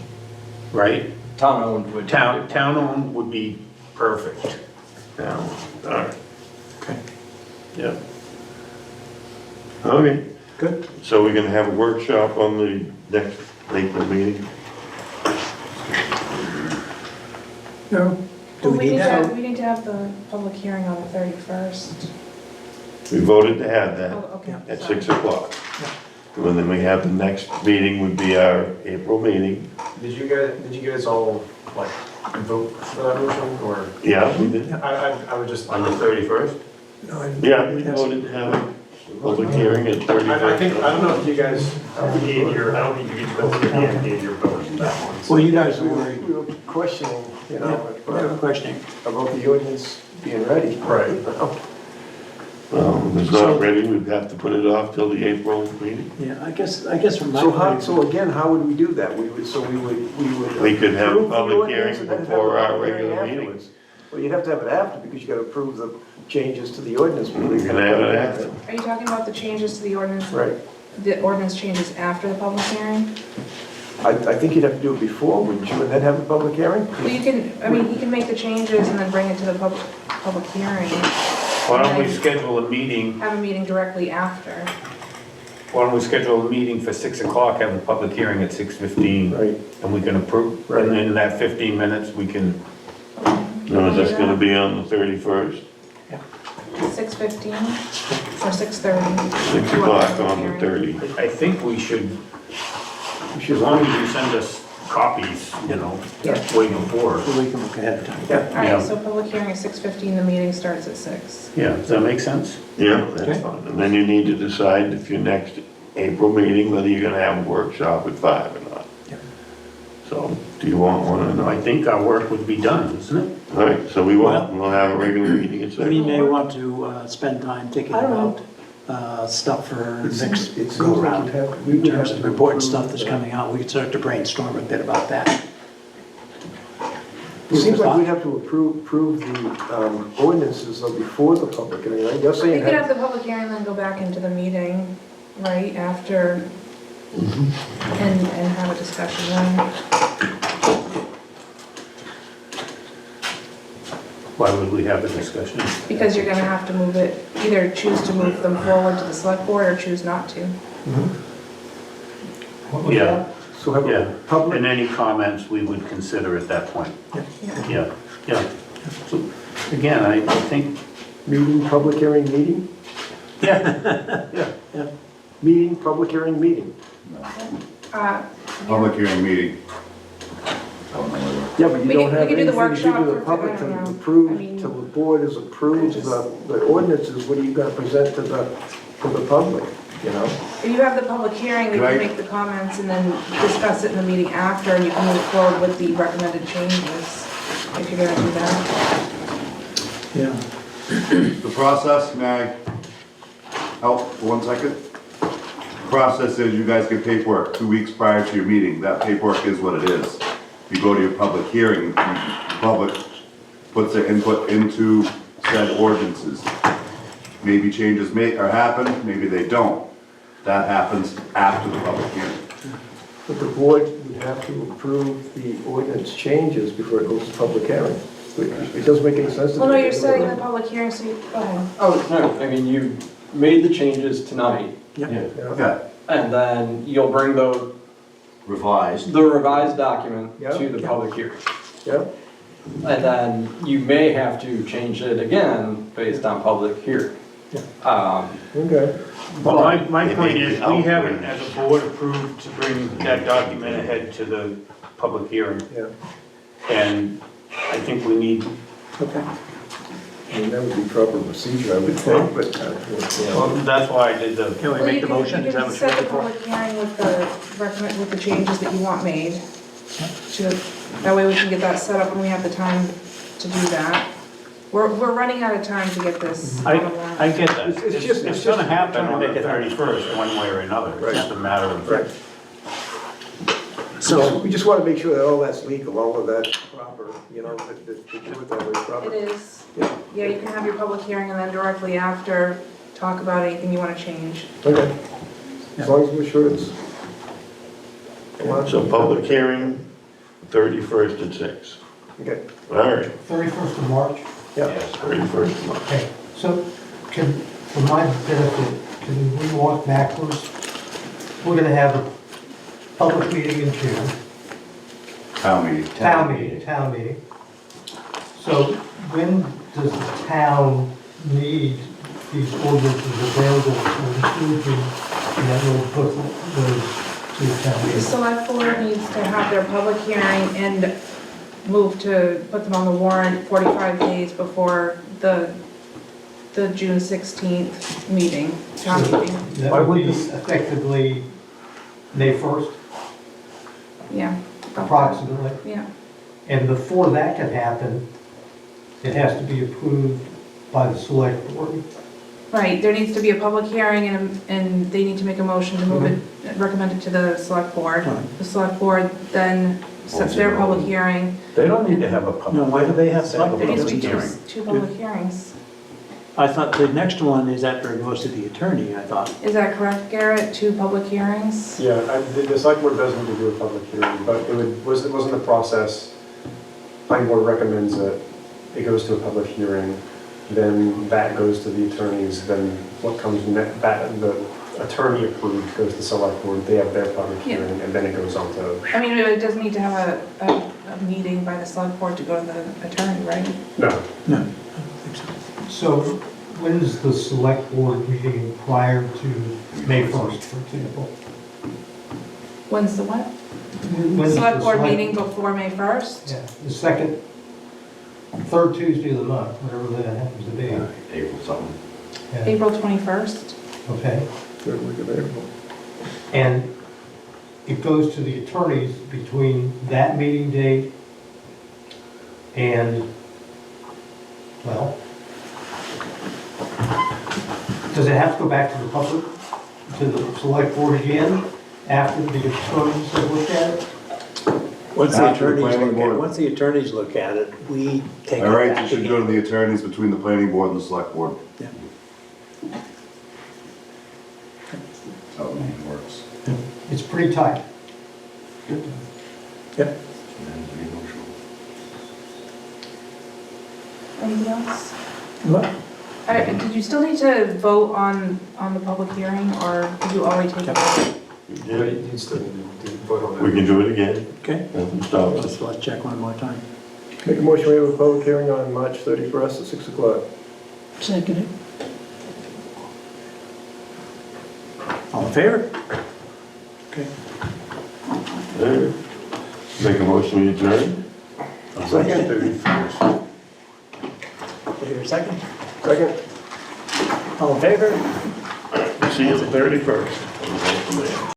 right? Town-owned would. Town-owned would be perfect. Now, all right. Okay. Yeah. Okay. Good. So we're gonna have a workshop on the next April meeting? No. Do we need that? We need to have the public hearing on the 31st. We voted to have that Oh, okay. at sorry. 6 o'clock. And then we have the next meeting would be our April meeting. Did you guys all, like, vote for that motion, or? Yeah, we did. I would just. On the 31st? Yeah, we voted to have a public hearing at 31st. I don't know if you guys gave your, I don't think you gave your vote on that one. Well, you guys We were, were questioning, we were questioning. about the ordinance being ready. Right. Well, if it's not ready, we'd have to put it off till the April meeting. Yeah, I guess from my So point how, of so again, how would we do that? We would. We could have a approve the public ordinance hearing and then have before a our public regular hearing meeting. afterwards. Well, you'd have to have it after, because you gotta approve the changes to the ordinance. We can have it after. Are you talking about the changes to the ordinance? Right. The ordinance changes after the public hearing? I think you'd have to do it before, wouldn't you, and then have the public hearing? Well, you can, he can make the changes and then bring it to the public hearing. Why don't we schedule a meeting, Have a meeting directly after. why don't we schedule a meeting for 6 o'clock, have a public hearing at 6:15? Right. And we can approve, Right. and in that 15 minutes, we can, No, that's gonna be on the 31st, 6:15 or 6:30? 6 o'clock on the 30th. I think we should, as long as you send us copies, way before. So we can look ahead of time. All Yeah. right, so public hearing is 6:15, the meeting starts at 6. Yeah, does that make sense? Yeah, that's Okay. fine. And then you need to decide if your next April meeting, whether you're gonna have a workshop at 5 or not. Yeah. So, do you want one or I not? think our work would be done, isn't it? All right, so we won't, we'll have a regular meeting at 6. We may want to spend time thinking I don't know. about stuff for It seems- next it seems go like round. you'd have- we In would terms have of to important approve stuff that's that. coming out, we could start to brainstorm a bit about that. It seems like we'd have to approve the ordinances though before the public hearing, right? You're We saying could have that, the public hearing, then go back into the meeting, right, after, and have a discussion then. Why would we have a discussion? Because you're gonna have to move it, either choose to move them forward to the select board or choose not to. Yeah, so have yeah. a public, And any comments we would consider at that point. Yeah, yeah. So, again, I think, meeting, public hearing, meeting? yeah, Meeting, public hearing, meeting. Public hearing meeting. Yeah, but you We don't could- have we could do the anything to workshop do with the for- public I don't know. to approve, I mean, till the board has approved the ordinances, what are you gonna present to the public, you know? If you have the public hearing, we can Right. make the comments and then discuss it in the meeting after, and you can move forward with the recommended changes, if you're gonna do that. Yeah. The process, may I help for 1 second? Process is you guys get paperwork 2 weeks prior to your meeting. That paperwork is what it is. You go to your public hearing, the public puts their input into said ordinances. Maybe changes happen, maybe they don't. That happens after the public hearing. But the board would have to approve the ordinance changes before it goes to public hearing. It doesn't make any sense to. Well, no, you're setting the public hearing, so you, go ahead. Oh, no, I mean, you made the changes tonight, Yeah. Okay, and then you'll bring the revised. revised document Yeah. to the public hearing. Yeah, And then you may have to change it again based on public hearing. okay. Well, my It may point be is, we outward. haven't, as a board, approved to bring that document ahead to the public hearing. Yeah, And I think we need, Okay. I mean, that would be proper procedure, I would think, but, well, that's why I did the, Can we Well, make the you can- motion? Is that what You you're can set looking the for? public hearing with the changes that you want made. That way we can get that set up when we have the time to do that. We're running out of time to get this. I get that. It's just- It's gonna happen on the 31st, one way or another. It's just a matter of. right. So, We just want to make sure that all that's legal, all of that's proper, you know, that do it that way proper. It is. Yeah. Yeah, you can have your public hearing and then directly after, talk about anything you want to change. Okay, as long as we're sure it's. So public hearing, 31st at 6. Okay, All right, 31st of March? yeah. 31st of March. Okay, so can, for my benefit, can we walk backwards? We're gonna have a public meeting in June, Town meeting. town meeting. So when does the town need these ordinances available for inclusion, and then we'll put those to the town The meeting? select board needs to have their public hearing and move to put them on the warrant 45 days before the June 16th meeting, town meeting. That would be effectively May 1st, Yeah. approximately. Yeah. And before that can happen, it has to be approved by the select board. Right, there needs to be a public hearing and they need to make a motion to move it, recommend it to the select board. The select board then sets their public hearing. They don't need to have a public. no, why do they have There needs to be public two public hearings. I thought the next one is after it goes to the attorney, I thought. Is that correct, Garrett? Two public hearings? Yeah, the select board does need to do a public hearing, but it wasn't the process. Planning board recommends that it goes to a public hearing, then that goes to the attorneys, then what comes next, the attorney approved goes to the select board, they have their public Yeah. hearing, and then it goes on to, I mean, it doesn't need to have a meeting by the select board to go to the attorney, right? no. No, I don't think so. So when is the select board meeting prior to May 1st, for example? When's the what? When's the Select board meeting before May 1st? Yeah, the second, third Tuesday of the month, whatever that happens to be. April something. Yeah, April 21st? okay. Third week of April. And it goes to the attorneys between that meeting date and, well, does it have to go back to the public, to the select board again after the attorneys have looked at it? Once the After the attorneys planning look at, board. once the attorneys look at it, we take it All right, you back should go to again. the attorneys between the planning board and the select board. Yeah. That's how the meeting works. It's pretty tight. Yep. Anything else? What? All right, did you still need to vote on the public hearing, or did you already take it? Yeah, You still need to vote on that. we can do it again, Okay, nothing stops us. let's check one more time. Make a motion, we have a public hearing on March 31st at 6 o'clock. Second it. All in favor? Okay. All right. Make a motion, we adjourn? Second. Do your second? Second? All in favor? See you the 31st.